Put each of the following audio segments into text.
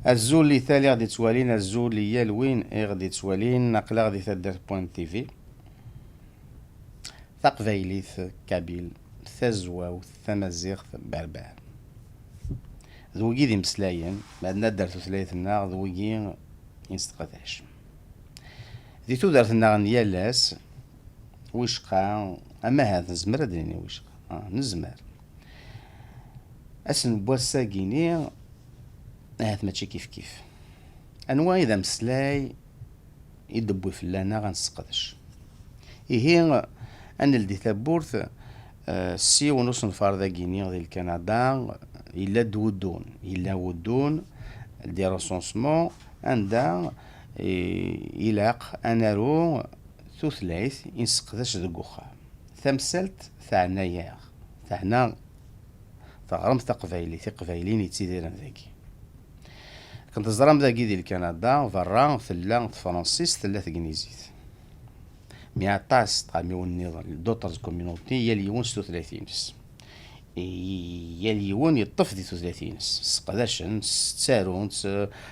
الزول اللي تالي غادي توالين الزول اللي هي لوين غادي توالين نقلا غادي تدير بوان تيفي تقبايليث كابيل ثزواو ثمازيغ بربر ذوقي ذي مسلاين بعدنا درتو ثلاثنا ذوقي ينستقداش ذي تو درتنا نيالاس ويشقا اما هذا نزمر ادريني ويشقا نزمر اسن بواساكيني هات ماشي كيف انواع اذا مسلاي يدبوي فلانا غنسقدش إيه أنا لدي ثبورث سي ونص نفار ذا كيني ديال كندا إلا دودون إلا ودون دي رسونسمون عندها إلاق أنارو ثلاث ينسقداش ذا وخا ثمثلت ثعنايا ثعنا تغرم تقبايلين يتيديرن ذاكي كنت زرام ذاكي ديال كندا فرا ثلا فرانسيس ثلاث كنيزيت مي عطاس تغاميوني دوطرز كوميونيتي يليون 36 يليون يطف دي 36 سقداشن ستارون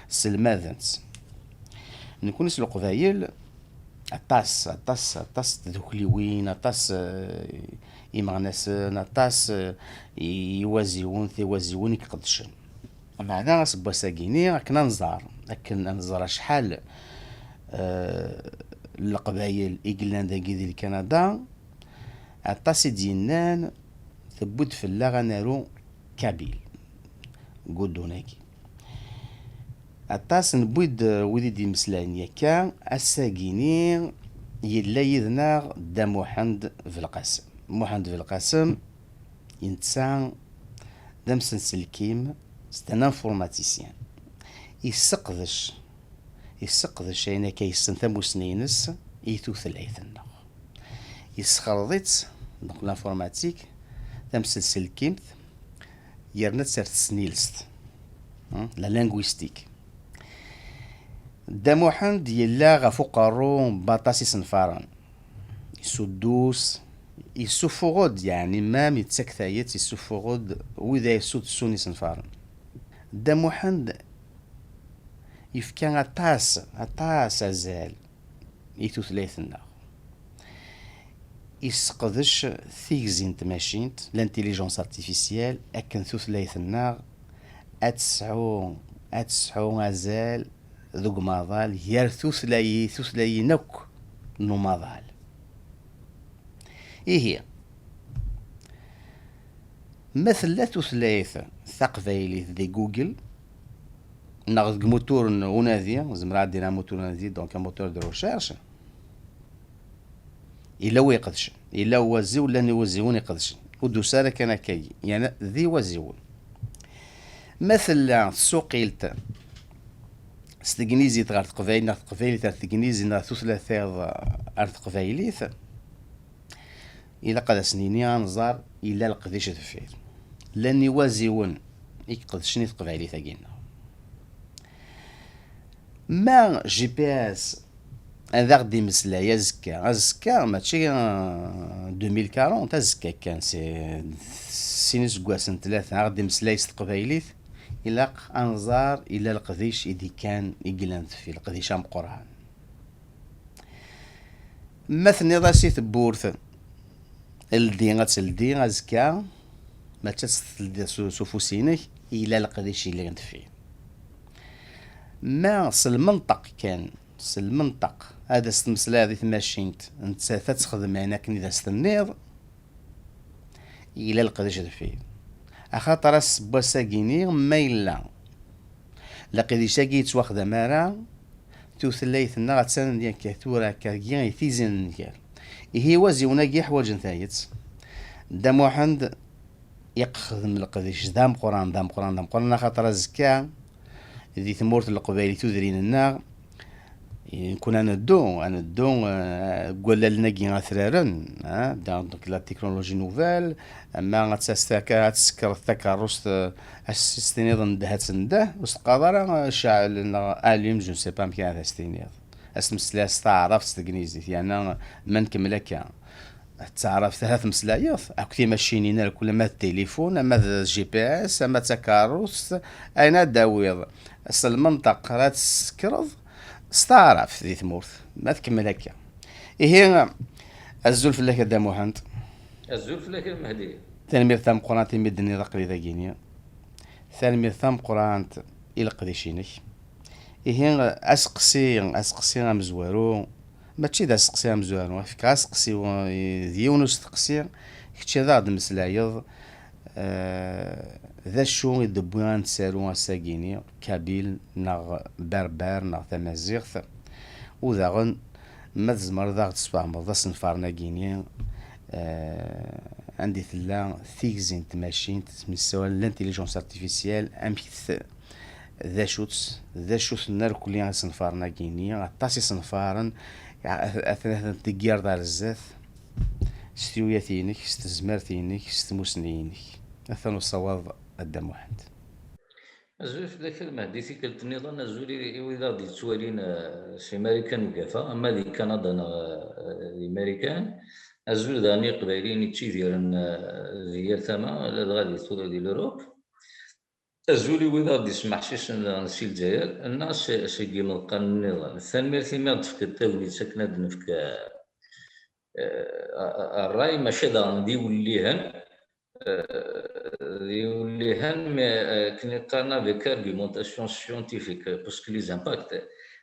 سلماذنس نكون نسلو قبايل عطاس ذوكليوين عطاس يمغناسن عطاس يوازيون يقدشن معنا غاس بواساكيني كنا نزار شحال القبايل إيجلان داكي ديال كندا عطاسي ديالنان ثبوت فلا غنارو كابيل قدوناكي عطاس نبويد ويدي دي مسلان ياكا الساقيني يلا يذنا دا محمد في القاسم ينتسان دا مسنسلكيم ستان انفورماتيسيان يسقدش أين كيسن ثمو سنينس يثو ثلاثنا يسخرضيت دونك لانفورماتيك تمسلسل كيمث يرنت سرت سنيلست لا لانغويستيك دا محمد يلا غفقرو باطاسي سنفارن يسودوس يسوفوغود يعني مام يتسكثايت يسوفوغود وإذا يسود سوني سنفارن دا محمد يفكان عطاس أزال يثو ثلاثنا يسقدش ثيكزين تماشينت لانتيليجونس ارتيفيسيال أكن ثو ثلاثنا أتسعو أزال ذوق ماضال يار ثلاثي نوك نو ماضال إيه هي مثل ثلاثة ثقفيلي ذي جوجل ناخذ موتور ونادي زعما عندنا موتور نادي دونك موتور دو ريشيرش الا هو يقدش الا هو زي ولا نوزيون يقدش ودوساره كان كاي يعني ذي وزيون مثلا سوقيلت ستغنيزي تغار تقفايل ناخذ تقفايل تاع تغنيزي ناخذ ثلاثه ارض قفايليث الا قد سنيني نزار الا القديش تفير لن يوازيون يقدشني تقفايلي ثاقينا ما جي بي اس هذا غدي مسلايا زكا ماشي 2040 زكا كان سينس كواسن ثلاثة غدي مسلاي قبايليث إلا أنظار إلا القديش إذا كان يقلانت في القديش أم قرآن مثني راسي تبورث الدي غزكا ما تستلدي سوفوسينك إلا القديش اللي غنت فيه ما المنطق كان المنطق هذا استمسلا هذه ماشينت انت تخدم هنا كني ذا استنيض الى القداش فيه اخاطر بواساكيني ما الا لقد شاكيت واخد مارا توثليت النغا تسان ديال كثورة كاكيان يثيزن ديال هي وزيونا كي حوايج نتايت دا محمد يقخذ القديش دام قران خاطر زكا ذي ثمورت القبائل تدرين النار نكون انا الدون قول لنا كي غثرارن دونك لا تكنولوجي نوفال اما غتسكر التكرس السيستينيض ندهات نده وسقادر شاعل اليوم جو سي با مكان هذا ستينيض اسم سلاس تعرف تقنيزي يعني ما نكمل هكا تعرف ثلاث مسلايات اكثر ماشينينا كل ما التليفون اما الجي بي اس اما تكاروس اين داويض أس المنطق راه تسكرض استعرف ذي ثمورث ما تكمل هكا. إيه الزول فلاك دا محمد. الزول فلاك المهدي. تنمير ثام قران تيمدني ذاقري ذا كينيا. تنمير ثام قران إلى قديشينك. إيه أسقسي مزوارو ماشي دا سقسي مزوارو فيك أسقسي ديونو استقسي كتشي ذا غد مسلايض ذا شو يدبوان تسالو الساقيني كابيل ناغ بربر ناغ تمازيغ وذا غن ما تزمر ذا تسفهم ذا سنفارنا كينيا عندي ثلا ثيكزين تماشين تمسوا لانتيليجونس ارتيفيسيال امكث ذا شوت النار كليا سنفارنا كينيا عطاسي سنفارن اثناء تقير دار الزاث ستيوياتينك ستزمارتينك ستموسنينك اثنو الصواب قدام واحد. الزول في ذاك المهدي قلت النظام الزولي وإذا غادي توالين شي ماريكان وكافا أما دي كندا دي ماريكان الزول داني قبايلين تشي ديالن ديال ثما غادي تولي ديال الأوروب الزولي وإذا غادي يسمح شي الجزائر الناس شي كيما القانون النظام الثاني ما تفكر تاولي ساكنة نفك الراي ماشي غادي يوليهن كنا قارنا avec argumentation scientifique parce que les impacts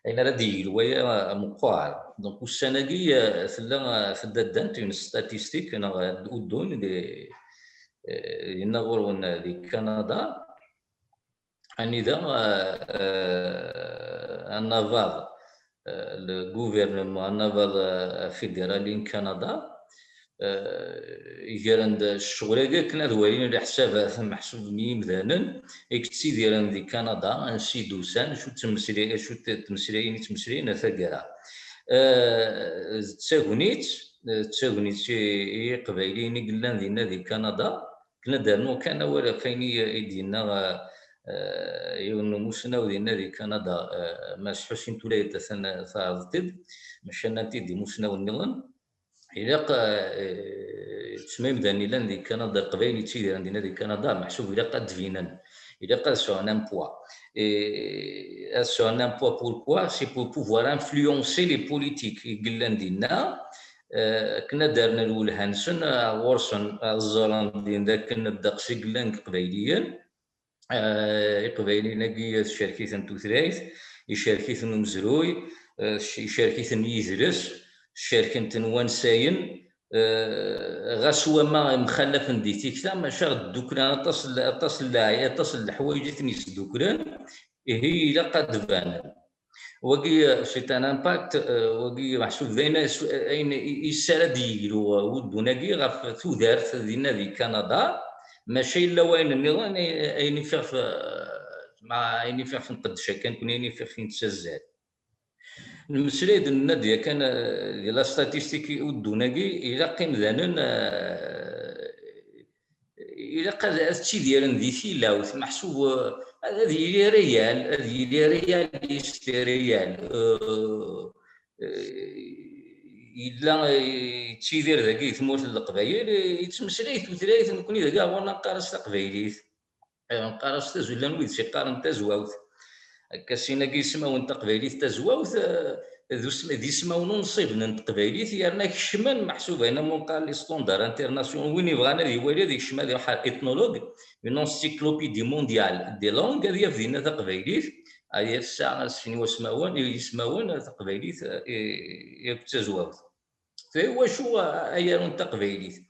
اين ردي الويا مقاعد دونك السنقية ثلا دانت اون ستاتيستيك انا ودون دي ينغرون دي كندا اني ذا النافال الغوفرنمون النافال فيدرالي كندا يجرند الشغل كنا دوالين على حساب محسوب ميمذانا اكتسي ديالن دي كندا انسي دوسان شو تمسريين ثقرا تساغنيت قبايلين قلنا دينا دي كندا كنا دارنو كان ولا فيني دينا يونو موسنا ودينا دي كندا ما حسين تولايت ثنا ثالث مشان دي موسنا والنظام إلا تسميم داني لان دي كندا قبايلي تيدير عندنا دي كندا محسوب إلا قد فينان إلا قد سو ان امبوا سو ان امبوا بوركوا سي بور بوفوار انفلونسي لي بوليتيك يقلان دينا كنا دارنا الاول هانسون ورسون الزران دين ذاك كنا داقسي قلان قبايليا قبايلينا كي شاركيثن توثريث يشاركيثن مزروي يشاركيثن يزرس شركة وانساين غسوة ما مخلف دي تيكتا ما شغل دوكران تصل الحوايج نيس دوكران هي لا قد بان وقي شيطان امباكت وقي محسوب ذينا اين يسال ديرو ودوناكي غف ثودارت دينا دي كندا ماشي الا وين النظام اين فيها مع اين فيها في نقدشا كان كون اين فيها في نتسزات المسريد النادية كان لا ستاتيستيكي ودوناكي إلا قيم ذانن إلا قال هادشي ديالن ذي ثيلاوث محسوب هذه ريال يشتي ريال إلا تيدير ذاكي ثموت القبايل يتمسريت وثلاث نكوني ذاكا وانا نقارس القبايليت نقارس تزولان ويد شي قارن تزواوث كاسينا كيسماون تقبايليت تزواوث ذي سماون نصيب تقبايليت يرنا كشمان محسوب هنا مونقال لي ستوندار انترناسيونال وين يبغانا يوالي هذيك الشمال ديال بحال ايتنولوج اون انسيكلوبيدي مونديال دي لونغ هذه فينا تقبايليت هذه الساعه شنو يسماون تقبايليت تزواوث فهو شو ايرون تقبايليت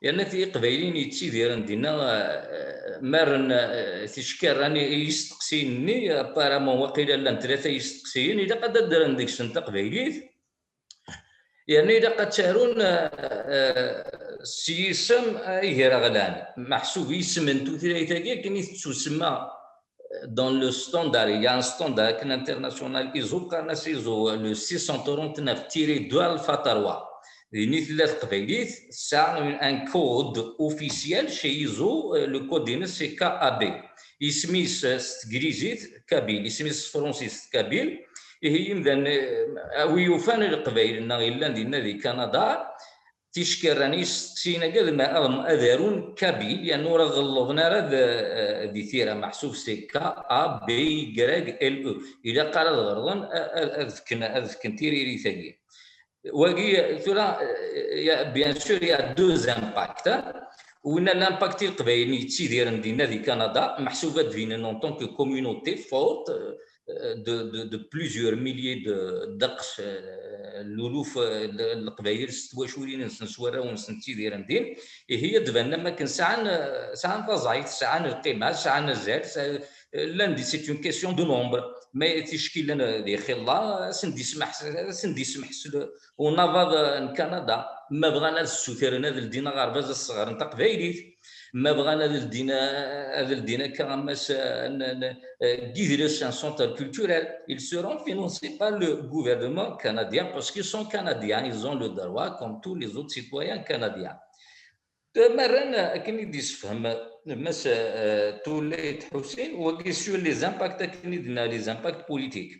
يعني في قبايلين يتسيديرن دينا مارن تشكر راني يستقسيني بارامون وقيلا لان ثلاثه يستقسيني اذا قد درن ديك السنه قبايليت يعني اذا قد تشارون سيسم يهرا غلان محسوب يسم انتو ثلاثه كي تسمى dans le standard il y a un standard international ISO قالنا سيزو le 639-2 alpha 3 يعني ثلاث قبايليت ساعة ان كود اوفيسيال شي يزو لو كود ديالنا سي كا ا بي يسميس ستكريزيت كابيل يسميس فرونسيس كابيل هي مذن ويوفان القبايل الا ديالنا دي كندا تيشكر راني سينا قد ما أذارون كابيل لأنه راه غلظنا راه دي ثيرا محسوب سي كا أ بي كراك ال أو إذا قال الغرضان أذكن تيريري ثقيل وقي ثلا بيان سور يا دوز امباكت وين لامباكت القبايلي تيدير ندينا في كندا محسوبه فينا اون طونك كوميونيتي فورت de plusieurs milliers دقس الالوف القبايل ستواشورين نسوارا ونسنتي دير ندير هي دبنا ما كان ساعه تزايد ساعه القيمه ساعه الزاد لاندي سي اون كيسيون دو نومبر ما تشكيل لنا دي خلا سندي سمح ونافض كندا ما بغانا السوثيرنا لدينا غرباز الصغار نتا قبايليت ما بغانا لدينا كغماس guider un centre culturel. Ils seront financés par le gouvernement canadien parce qu'ils sont canadiens, ils ont le droit comme tous les autres citoyens canadiens. مرة كني يفهم مس توليت حسين وكي سور لي زامباكت كني دنا لي زامباكت بوليتيك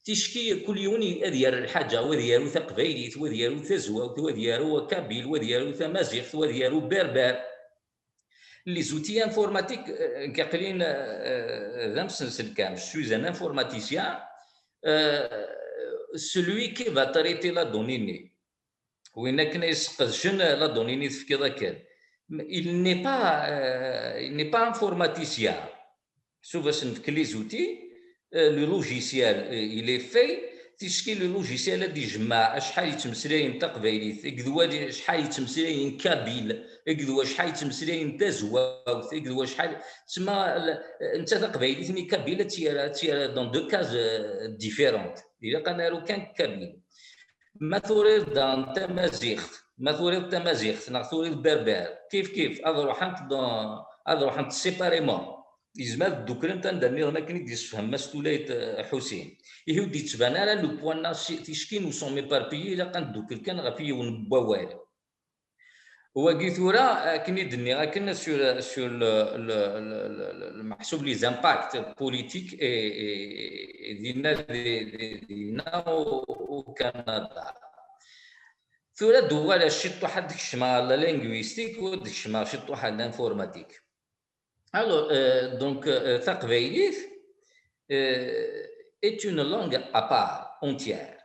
تشكي كل يوم ديال الحاجه وديالو ثقبايليت وديالو ثزواوت وديالو كابيل وديالو ثمازيغ وديالو بربر لي زوتي انفورماتيك كاقلين ذا مسلسل كامل سوز ان انفورماتيسيان celui qui va traiter la donnée وين كنا يسقشن لا دونيني في كذا كان il n'est pas informaticien sauf que les outils le logiciel il est fait تشكيل اللوجيسيال هذا يجمع شحال يتمسلاين تقبايليت كذوا شحال يتمسلاين كابيل كذوا شحال يتمسلاين تزواوت كذوا شحال تسمى انت تقبايليت ني كابيل تيرا دون دو كاز ديفيرونت الا قالنا كان كابيل ما ثوريد دان تمازيغت ما ثوريد تمازيغت نا ثوريد بربر كيف اضروح انت سيباريمون يزمال دوكرنت ندني ما كاين يفهم ما ستوليت حسين يهو دي تبان على لو بوان ناس تيشكين وسون ميباربيي الا كان دوك كان غافي ونبوال هو كيثورا كني دني كنا سور المحسوب لي زامباكت بوليتيك دينا وكندا ثورا دوال شتو حد الشمال لا لينغويستيك وداك الشمال شتو حد الانفورماتيك Alors, donc, Taqbaylit est une langue à part, entière.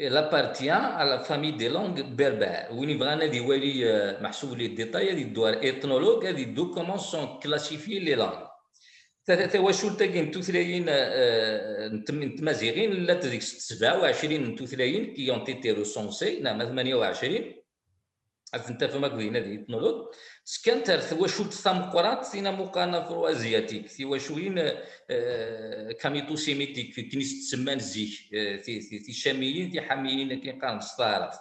Elle appartient à la famille des langues berbères. Où il y a des wali, mahsoub les détails, des douars ethnologues, des deux comment sont classifiées les langues. وشو تلقين توثلاين نتمازيغين لا تديك 27 توثلاين كي ont été recensés نعم 28 انت فما قلنا دي ethnologue سكنت ثواشو تثمقرات ثينا مقانا فرو ازياتيك ثواشوين كاميتو سيميتيك في كنيسة تسمان زيك في شاميين في حاميين كي قام ستارف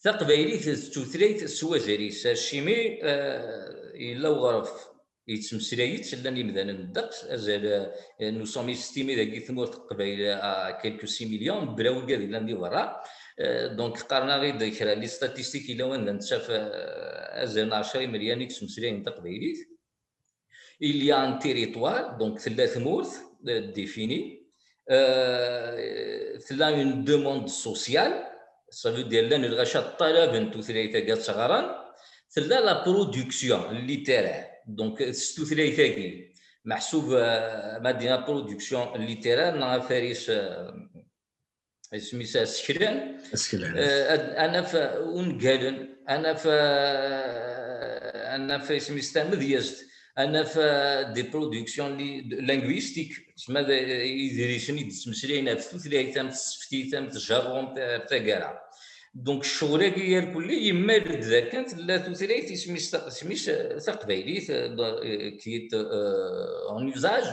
ثقبايلي توثريت سوازريس الشيمي الا وغرف يتمسلايت لاني مثلا الدقس ازال نو سومي ستيمي ذاك ثمور قبايل كيلكو 6 مليون بلاو كاع اللي برا دونك قارنا غير ذكر لي ستاتيستيك الا وين نتشاف ازال 10 مليون يتمسلاين تقبايليت il y a un territoire donc ثلاث مورث ديفيني ثلا une demande sociale ça veut dire لان الغشا الطلب انتو ثلاثه كاع صغاران ثلا لا برودكسيون ليتيرير دونك ستو ثلاثه محسوب مادينا برودكسيون ليتيرير نا فارس سميتها سكران انا في ونقالن انا في سميتها مذيزت انا في دي برودكسيون لينغويستيك تسمى يدرسني تمسلينا في ثلاثه تسفتي تم تجرون تاع كاع دونك الشغل كي الكلي يمال ذاك كانت لا ثلاثه سميت ثقبايليت كيت اون يوزاج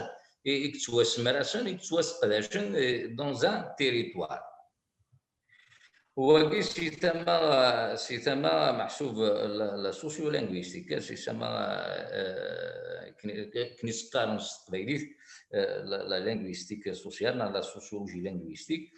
يكتواس مراسن يكتواس قداشن دون ان تيريتوار هو سي تما محسوب لا سوسيو لينغويستيك سي تما كنيس قارن تقبايليت لا لينغويستيك سوسيال لا سوسيولوجي لينغويستيك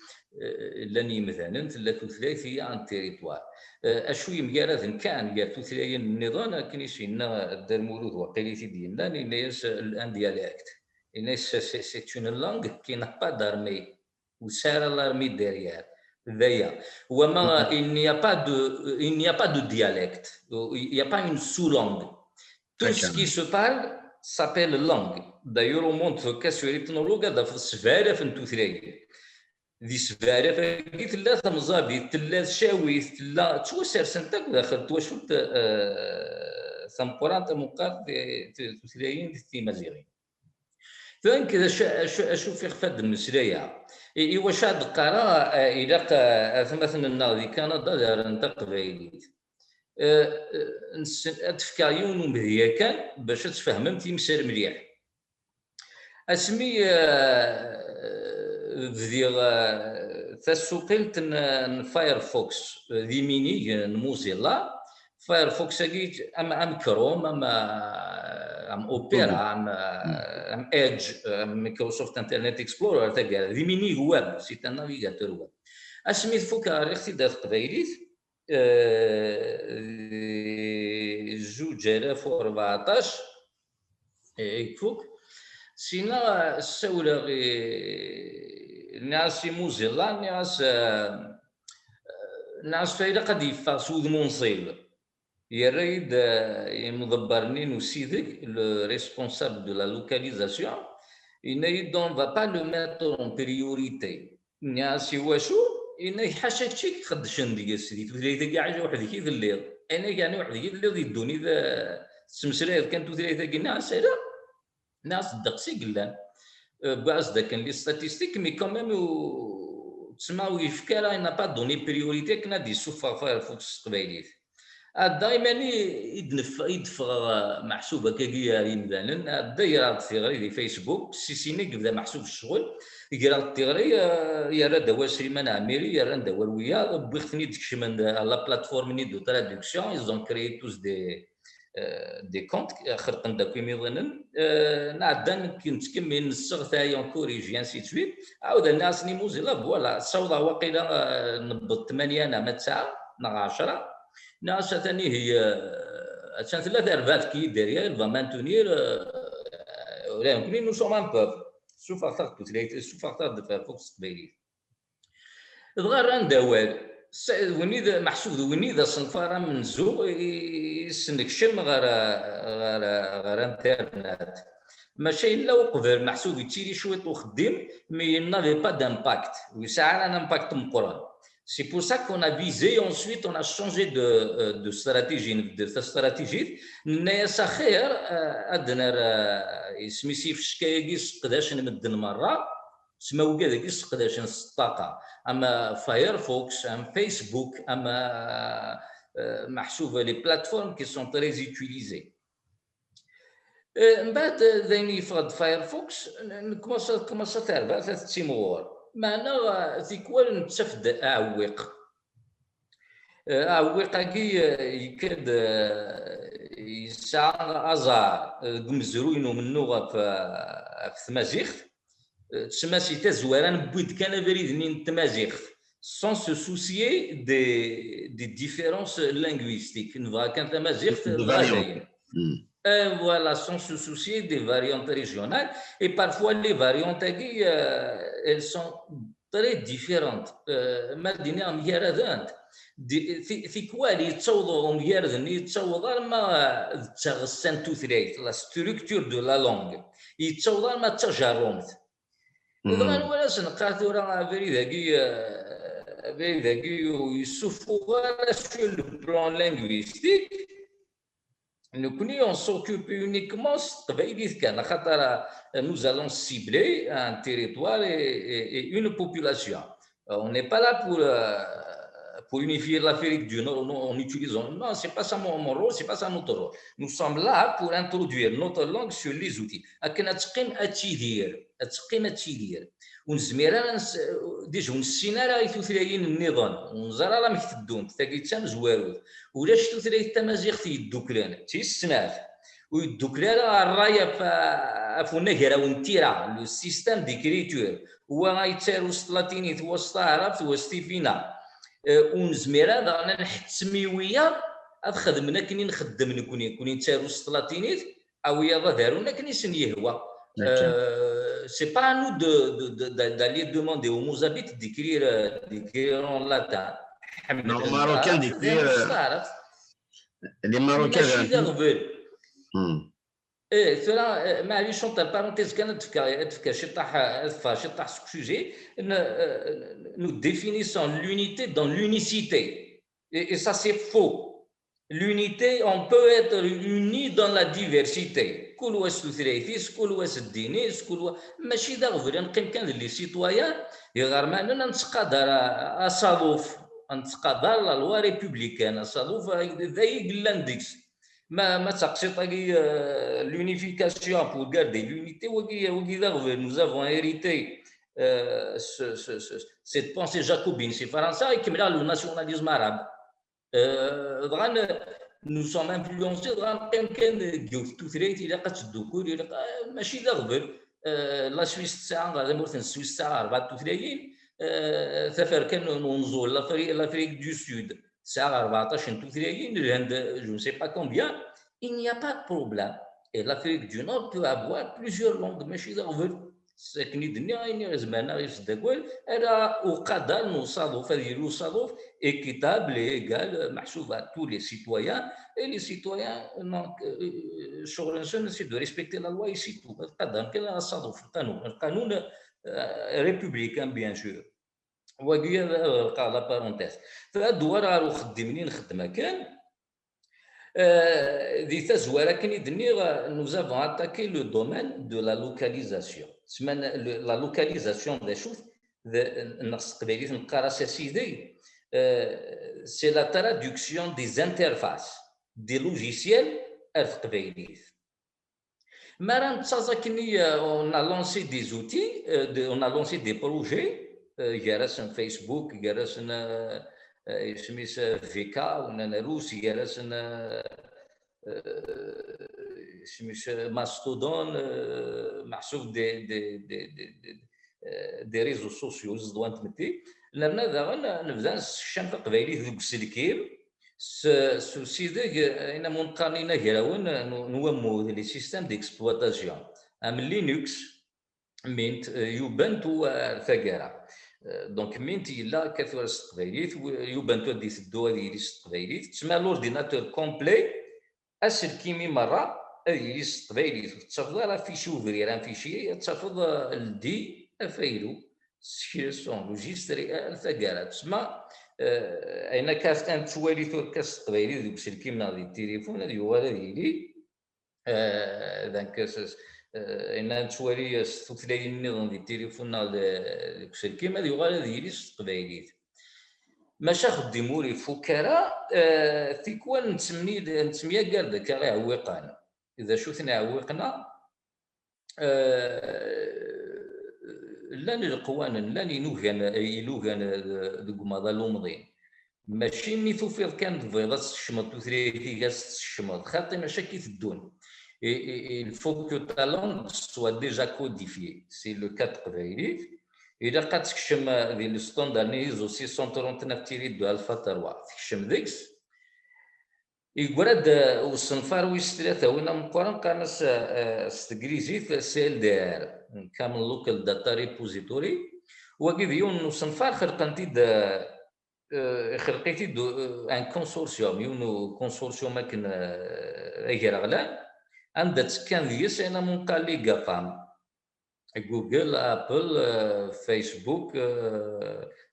لاني مثلا ثلاث ثلاثي عن تيريتوار اشوي مقارث كان كاع ثلاثيين النظام كنيسينا الدرمولود وقيليتي ديالنا الناس الان ديالكت الناس سي اون لانغ كي نا با دارمي وسار لارمي ديريير il n'y a pas de dialecte, il n'y a pas une sous-langue. Tout ce qui se parle s'appelle langue. D'ailleurs, on montre que sur l'ethnologue, il y a ذي سفارف قلت لا تمزابي تلا شاوي تلا توسر سنتك داخل توشوت ثمقران تمقار تثلاين في مزيغين فان كذا اشوف في خفاد المسريه ايوا شاد قرا الى مثلا الناضي كان دار انت قبايليت تفكايون ومذيا كان باش تفهمم تيمسر مليح اسمي بدير تسوقلت فايرفوكس ذي ميني موزيلا فايرفوكس ام كروم ام اوبيرا ام ايدج مايكروسوفت انترنت اكسبلورر تاع ذي ميني ويب سي ان نافيغاتور ويب اسمي فوكا ريختي دات قبايليت 2014 يكفوك سينا السولة ناس موزيلا ناس فايدة قد يفاسود منصيب يريد يمضبرنين وسيدك le responsable de la localisation il ne va pas le mettre en priorité ناس يواشو إنه يحاشاك شي خدشن ديال السيدي تدري كاع عايش وحدك كي الليل أنا كاع وحدك كي الليل يدوني ذا سمسرير كان تدري كاع ناس هذا ناس دقسي قلان باز داك لي ستاتيستيك مي كوميم تسمعوا يفكر انا با دوني بريوريتي كنا دي سوفا فايرفوكس قبايليت دائما يدفع محسوبه كاكيا يمدانا الدايره في غير فيسبوك سيسيني بدا محسوب الشغل يقرا التيغري يا راه دوا سليمان عميري يا راه دوا ويا بغيتني داكشي من لا بلاتفورم ني دو ترادكسيون ايزون كريي توس دي كونت خرقن داك يميضن نعدان كنت كمين السغتايون كوريجيان سي تويت عاود الناس ني موزيلا فوالا صودا واقيلا نبض 8 ما 9 نا 10 ناس ثاني هي عشان 3 كي ديريال فا مانتونير ولا يمكن نو سوم ان بوب سوف اختار تريت سوف اختار فايرفوكس قبيلي الغار ندوال وني ذا محسوب وني ذا صنفاره من زو يسنكشم غير انترنت ماشي الا وقف محسوب يتيري شويه وخدم مي نافي با دامباكت ويسعى ان امباكت مقرن سي بور سا كون ا فيزي انسويت اون ا شونجي دو استراتيجي الناس خير ادنر يسميسي في شكايكيس قداش نمدن مره سماو كاع داك قداش الطاقه اما فايرفوكس ام فيسبوك اما محسوبه لي بلاتفورم كي سون تري زيتيليزي من بعد ذيني فغد فايرفوكس كوماسا تربع 3 تيمور معنا تيكوال نتفد اعويق اعويقاكي يكاد يسعى ازار مزروينو منو في تمازيغ تسمى سي تزواران بويد كان بريد نين تمازيغ sans se soucier des différences linguistiques نفا كان تمازيغ voilà sans se soucier des variantes régionales et parfois les variantes elles sont très différentes مالدينا مياردانت في كوالي يتصوضوا مياردن يتصوضوا ما تغسن توثريت لا ستركتور دو لا لونغ يتصوضوا ما تجارومت إذا ولا سنقاتو راه بريداكي يسوفوا غير سو لو بلان لينغويستيك نكوني اون سوكوبي اونيكمون قبايليت كان خاطر nous allons cibler un territoire et une population on n'est pas là pour unifier l'Afrique du Nord, en utilisant. Non, c'est pas ça mon rôle, c'est pas ça notre rôle. Nous sommes là pour introduire notre langue sur les outils. أكن أتقيم ونزميرا ديجا ونسينا راه يثلاين النظام ونزرا راه مكتدون تاكي تام زوارود ولاش تثلاي التمازيغ في الدوكلان تي السناف ويدوكلان الرايه فنهرا ونتيرا لو سيستيم ديكريتور هو يتسارو سطلاتينيت وسط عرب وستيفينا ونزميرا رانا نحت سميويه خدمنا كني نخدم كوني نتسارو سطلاتينيت او يا دارونا كني سن يهوى c'est pas à nous d'aller demander aux Mozambiques d'écrire en latin. Marocain d'écrire. Les Marocains. ماشي دغبل. ثرا معليش نطر بارونتيز كان تفكر شي طاح sujet, nous définissons l'unité dans l'unicité et ça c'est faux. L'unité, on peut être unis dans la diversité. كل واش ثلاثيس كل واش الدينيس كل ماشي دغبل نقيم كان لي سيتويان غير معنا نتقادر اصالوف نتقادر لا لوا ريبوبليكان اصالوف ذاي قلانديكس ما تقصي l'unification pour garder l'unité nous avons hérité cette pensée jacobine c'est français qui met le nationalisme arabe nous sommes influencés كان tout ثريت الى قتدوكور الى ماشي دغبل لا سويس تاع غادي مثلا السويس تاع 4 ثلاثين ثفر كان ننزل l'Afrique du Sud تاع 14 ثلاثين الهند je ne sais pas combien il n'y a pas de problème et l'Afrique du Nord peut avoir plusieurs langues ماشي دغبل ساكني دنيا غير زماننا غير صدقول راه وقدر نوصلوا هذه وصلوا équitable et égal محسوب à tous les citoyens et les citoyens شغل c'est de respecter la loi ici tout قدر كان نصادوا في القانون républicain bien sûr وقيا لا بارونتيز فالدوار راه خدمني خدمه كان ذي تزوار كني دني nous avons attaqué le domaine de la localisation la localisation des choses النقص قبيلي نقرا سيدي c'est la traduction des interfaces des logiciels قبيليت ما راه نتزاكني on a lancé des outils on a lancé des projets جالسن فيسبوك جالسن سميس فيكا ونا روسي جالسن سميس ماستودون محسوب دي ريزو سوسيو زدوان تمتي لنا دابا نبدا الشام قبايلي ذوك السلكير سيدي انا منقارنين كراون نومو لي سيستيم ديكسبلواتاسيون ام لينكس مينت يوبنتو ثاكارا دونك مينت الا كثر التقبيليت يوبنتو دي الدوا ديال التقبيليت تسمى لورديناتور كومبلي اسلكيمي مره ديال التقبيليت تحفظ راه فيشي اوفري راه فيشي تحفظ الدي افايلو سكريسيون لوجيستري ثاكارا تسمى اين كاست ان توالي ثور كاس التقبيليت ديك الكيمنا ديال التليفون هذه هو ديالي دونك ان توالي ثلاثين النظام ديال التليفون ديك الكيما هذه هو ديالي التقبيليت ماشا خدموري فكرة تيكوان نسميها كاع كاع عويقان اذا شوفنا عويقنا لان القوانين لان يلوغان دوك ماذا لومضين ماشي مي توفيض كانت بيضات الشمط وثريتي كاس الشمط خاطي ماشي كي تدون il faut que ta langue soit déjà codifiée c'est le cas تقبيليت إذا قد تكشم ديال الستوندار نيزو 639 دو الفا 3 تكشم ديكس يقول هاد والصنفار ويس ثلاثة وين مقارن قانس استقريزيت سي ال دي ار كامل لوكال داتا ريبوزيتوري وكيف يون وصنفار خلقنتي خلقيتي ان كونسورسيوم يونو كونسورسيوم كان غير غلان عندها تسكان ديس انا منقال لي قطام جوجل ابل فيسبوك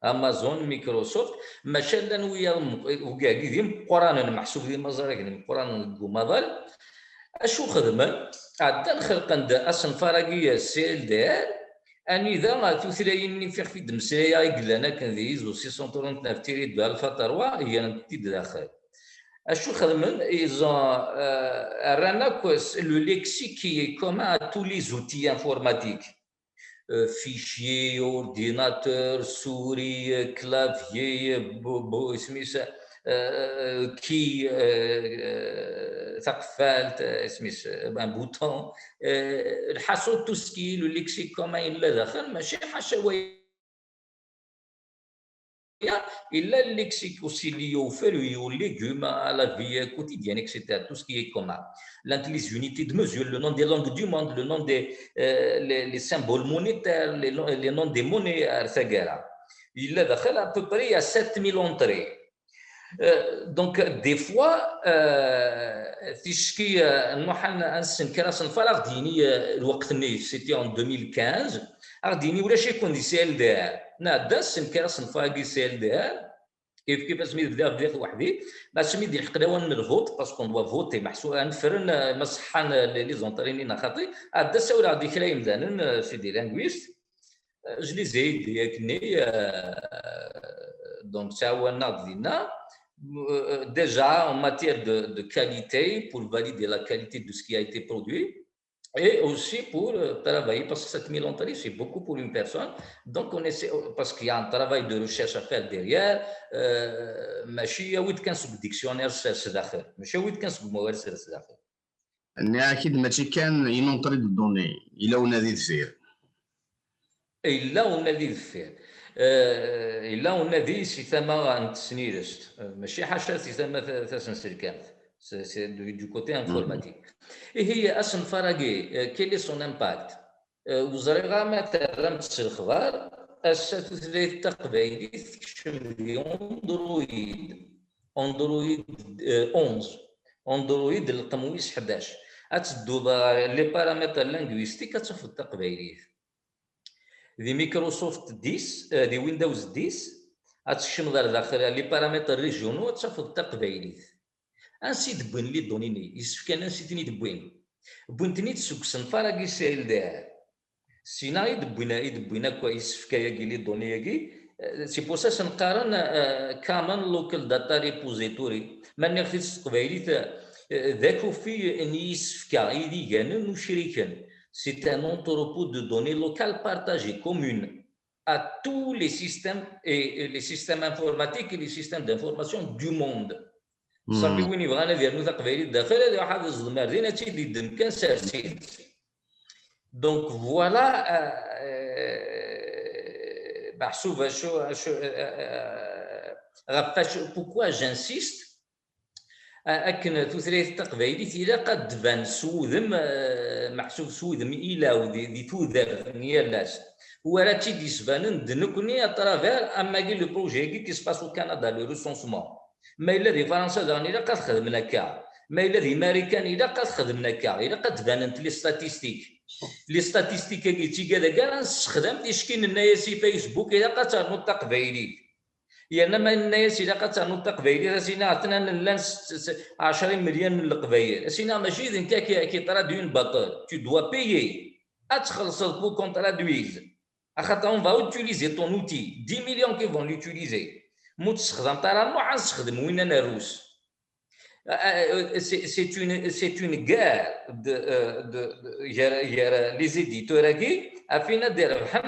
امازون مايكروسوفت ماشي لان ويا وكاع ديال قران محسوب ديال مزارك قران كومادال اشو خدمه عاد نخلق عند اصنفارقيه سي ال دي ار اني ذا ثلاثين في دمسايا يقلنا كان ديزو 639 تيري دو الفا 3 هي نتي داخل اشو خدمن ايزون رانا كوس لو ليكسيك كي كومان ا تو لي زوتي انفورماتيك fichier, ordinateur, souris, clavier, سميس كي ثقفالت سميس ان بوتون الحاسوب توسكي لو ليكسيكوم الا داخل ماشي حاشا il a le lexique aussi lié aux fruits, aux légumes, à la vie quotidienne, etc. Tout ce qui est commun. Les unités de mesure, le nom des langues du monde, le nom des les symboles monétaires, les noms des monnaies, etc. Il a à peu près à 7000 entrées. Donc, des fois, c'était en 2015, غديني ولا شي يكون دي سي ال دي ار نادا السنكره صنفها دي سي ال دي ار كيف سميت بدا بديت وحدي ما سميت ديال الحقداوه من الفوت باسكو دوا فوتي محسوب نفرن مصحان لي زونطرينين خاطي هذا ساولا غادي كلايم دانن سيدي لانغويست جلي زايد ياكني دونك تعاوننا ديالنا déjà en matière de qualité pour valider la qualité de ce qui a été produit et aussi pour travailler parce que 7000 entrées c'est beaucoup pour une personne donc on essaie parce qu'il y a un travail de recherche à faire derrière ماشي وين كنسوق ديكسيونير سيرش داخل ماشي وين كنسوق موارد سيرش داخل اكيد ماشي كان ينونطري الدوني الا ونادي الفير الا ونادي الفير الا ونادي سي ثما نتسنيرست ماشي حاشا سي ثما تسنسركانت c'est du côté informatique. Et هي أصلا فراغي quel est son impact وزريغا مثلا تسلخبار الساتوثليت التقبيلي تكشمري اندرويد 11 اندرويد القمويس 11 اتدو لي بارامتر لانغويستيك كتشوف التقبيليت دي مايكروسوفت 10 دي ويندوز 10 اتشم داخل لي بارامتر ريجيونو تشوف التقبيليت انسي دبوين لي دونيني يسف كان انسيتني دبوين بوينتني تسوكسن فراغي سيل دار سينا يدبوينا كويس في كاياكي لي دونياكي سي بور سا نقارن كامن لوكال داتا ريبوزيتوري ما نخدش قبايلي ذاك في نيس في كايدي كان وشريكا سي ان انتروبو دو دوني لوكال بارتاجي كومون à tous les systèmes et les systèmes informatiques et les systèmes d'information du monde. صافي وين يبغى ندير نوثق قبايلي الداخل هذا واحد الزمار دينا تي اللي دم كان سارسين دونك فوالا محسوبه شو غافاش بوكوا جانسيست اكن توثريت التقبايليت الى قد تبان سوذم محسوب سوذم الى ودي توذر نيالاس هو راه تيدي سبان دنكني اترافير اما كي لو بروجي كي سباس او كندا لو ريسونسمون ما الا دي فرنسا داني الا قد خدمنا كاع ما الا دي امريكان الا قد خدمنا كاع الا قد تبانت لي ستاتيستيك كي تيكا كاع نستخدم تيشكين الناس في فيسبوك الا قد تنوض تقبايلي يعني ما الناس الا قد تنوض تقبايلي سينا عطنا لان 10 مليون من القبايل سينا ماشي انت كي ترادوي اون باطل tu dois payer اتخلص pour qu'on traduise خاطر on va utiliser ton outil 10 millions qui vont l'utiliser متستخدم ترى مو حنستخدم وين انا روس c'est une guerre les éditeurs qui afin de faire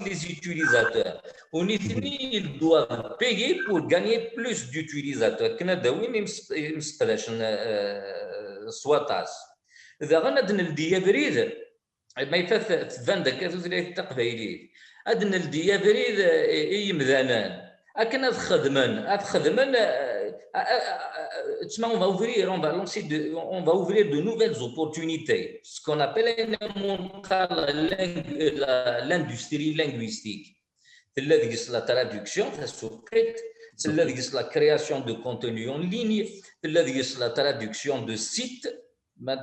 les utilisateurs on ils doivent payer pour gagner plus d'utilisateurs كنا داوين مستقلاش سواتاس اذا غندن الديابريد ما يفات تفندك كتوزلي التقبايلي ادن الديابريد اي مذانان أكن خدمن on va ouvrir de nouvelles opportunités, ce qu'on appelle l'industrie linguistique. C'est la traduction, c'est la création de contenu en ligne, c'est la traduction de sites, la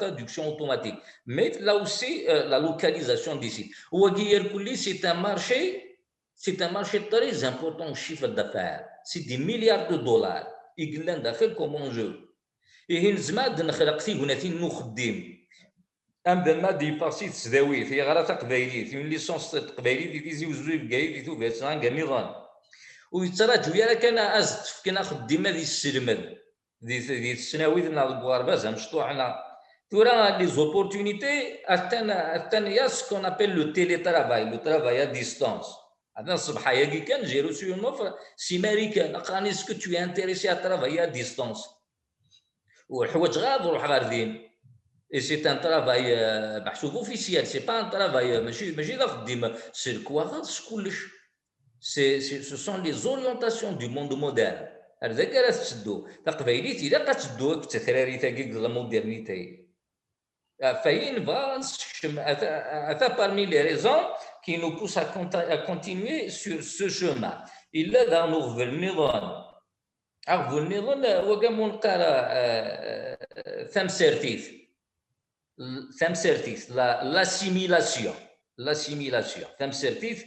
traduction automatique. Mais là aussi, la localisation des sites. C'est un marché. C'est un marché très important en chiffre d'affaires. C'est des milliards de dollars. Il y a comme enjeu. Et il y a des gens عندما دي باسي تسداوي في غرا تقبايلي في ليسونس تقبايلي في زوج بكاي في بيسان كنظام ويتراجعوا يا كان ازت كناخذ ديما دي السلمد دي السناوي ديال البوارباز مشطوحنا تورا لي زوبورتونيتي الثانيه سكون ابل لو تيلي ترافاي لو ترافاي ا ديستانس هذا الصباح ياكي كان جي روسي اون اوفر سي ماريكان قراني اسكو تو انتريسي ا ترافاي ا ديستانس والحوايج غاد روح غاردين اي سي ان ترافاي محسوب اوفيسيال سي با ان ترافاي ماشي لا خديمه سيركوا غادس كلش Ce sont les orientations du monde moderne. هذا كاع راه تشدو تقبايليت الا كتشدو التثراري تاعك لا مودرنيتي فاين بغا نستكشم هذا parmi les raisons qui nous poussent à continuer sur ce chemin. إلا ذا نغفل النظام أغفل النظام وقامون قرا ثمسرتيث l'assimilation ثمسرتيث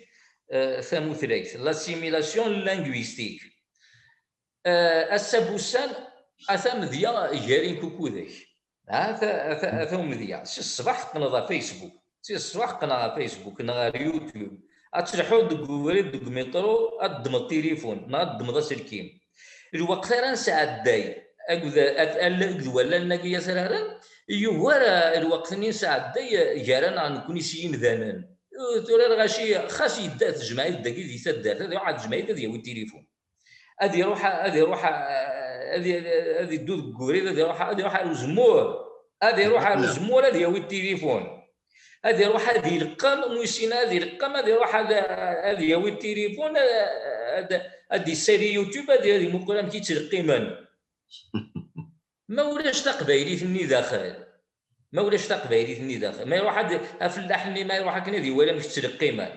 ثمثريث l'assimilation linguistique السبوسان أثام ذيا جارين كوكودك هذا مذيا سي الصباح قناة فيسبوك سي الصباح قناة فيسبوك نغار يوتيوب أتشرحو دك وريد دك مترو أدم التليفون أدم ذا سلكين الوقت راه ساعداي أقول ولا النقية سرارا يوارا الوقت ني ساعداي جارانا نكون سيين ذانان ترى غاشي خاص يدات جماعة داكي دي تدات هذا واحد جماعة هذا هو التليفون هذه روح هذه دود كوريد هذه روح الزمور هذه روح الزمور هذه هو التليفون هذه روح هذه القم موسينا هذه القم هذه روح هذه هو التليفون هذه السيري يوتيوب هذه مقولة كيتلقي من ما ولاش تقبايلي ثني داخل ما ولاش تقبايلي ثني داخل ما يروح هذا فلاح اللي ما يروح كنادي ولا مش تلقي من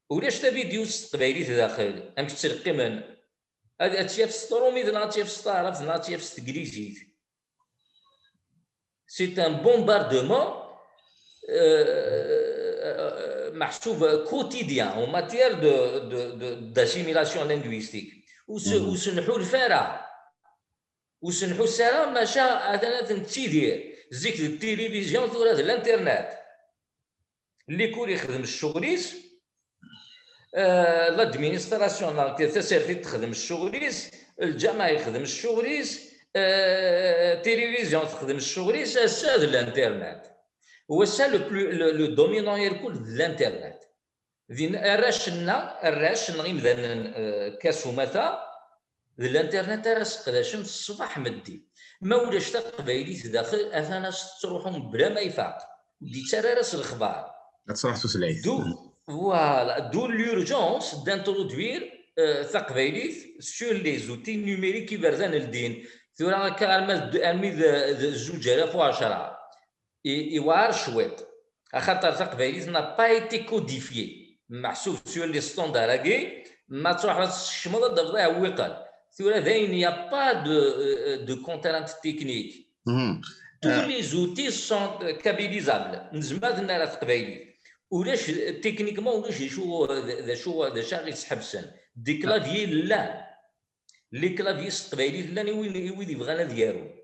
ولاش تا فيديو تقبايلي داخل مش تلقي من هذا تشاف سترومي ناتشاف ستارف ناتشاف ستغريجيت سي ان بومباردمون محسوب كوتيديان او ماتير d'assimilation linguistique وسنحو الفرع وسنحو السلام ماشا هذا تنتيدير زيك التلفزيون ثورة الانترنت اللي كول يخدم الشغليس لادمينستراسيون تسيرفي تخدم الشغليس الجامعة يخدم الشغليس تلفزيون تخدم الشغليس هذا الانترنت هو سا لو دومينون يركل الانترنت ذين الراش نغيم ذان كاسو متى الانترنت راه قداشم الصباح مدي ما ولاش تقبايلي داخل اثنا تروحون بلا ما يفاق دي ترى راس الاخبار تروح تسلعي فوالا دو لورجونس دانترودوير تقبايلي سور لي زوتي نيميريك كيبرزان الدين ثورا كارمال 2010 يوار شويط خاطر تقبايلي نا با ايتي كوديفيي محسوب سور لي ستوندار كي ما تروح الشمال ضربها وقال ثورا ذاين يا با دو كونترانت تكنيك tous les outils sont كابيليزابل نزمات النار تقبايلي ولاش تكنيكمون ولاش شو غير يسحبسن دي كلافيي لا لي كلافيي تقبايلي لا وين يبغانا ديالو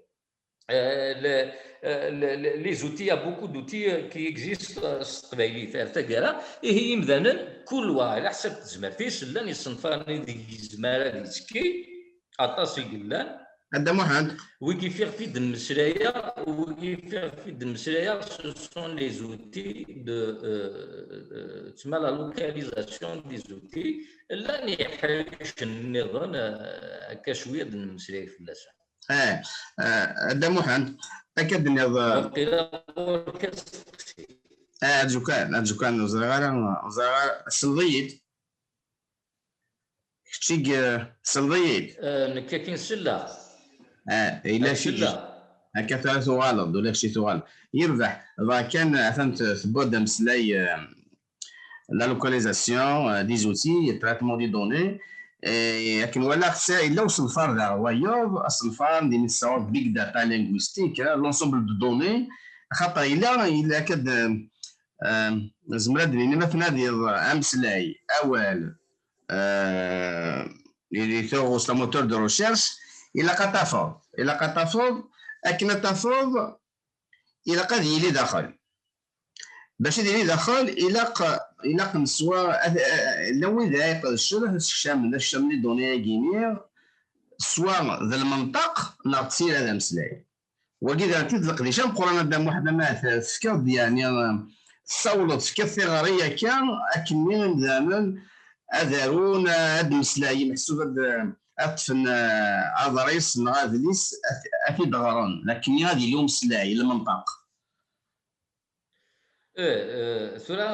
les outils, il y a beaucoup d'outils qui existent تقبايلي تاع هي مثلا كل واحد على حسب تزمرتيش لا يصنفاني ديك الزماره ديال تكي اطاسي قلان هذا محمد ويكيفير في المسرايا ce sont les outils de تسمى لا لوكاليزاسيون دي زوتي لا يحرش النظام كشويه د المسرايا في اللسان هذا محمد اكد النظام جوكان وزغار الصليد كتشيك الصليد نكاكين سلا إلا شي هكا ثلاث غالط ولا شي غالط يربح إذا كان فهمت ثبوت مسلاي لا لوكاليزاسيون دي زوتي تريتمون دي دوني لكن ولا خصها الا وصل الفار ذا وايوب الصنفار دي نساو بيك داتا لينغويستيك لونسومبل دو دوني خاطر الا كاد زمراد لي مثلا ديال امسلاي اول اللي ثوغوس لا موتور دو ريشيرش الى قطافوض اكن تفوض الى قد يلي داخل باش يدير داخل الى نسوا لو اذا يقدر الشام لي دوني كينير سوا ذا المنطق ناقصين هذا مسلاي وكذا تطلق لي شام قران دا واحد ما تفكر يعني صولت في الثغريه كان اكنين زمان اذرون هاد مسلاي محسوب اطفن عضريس نغادليس اكيد غران لكن هذه اليوم مسلاي المنطق ثورة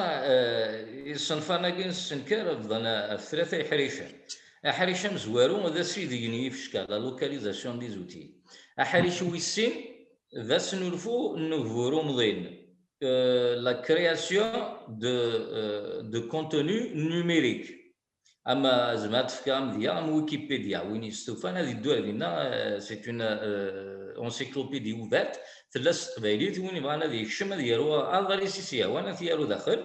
الصنفانة كاين السنكار بدنا الثلاثة حريشة حريشة مزوارو ذا سيدي يني في شكال لا لوكاليزاسيون دي زوتي حريش ويسين ذا سنولفو نوفورو مضين لا كرياسيون دو كونتوني نوميريك اما زعما تفكام ديال ويكيبيديا وين يستوفان هذه الدوله ديالنا سي اون انسيكلوبيدي اوفيرت ثلاث قبايليت وين بغانا يكشم ديالو الغاليسيسيه وانا ديالو داخل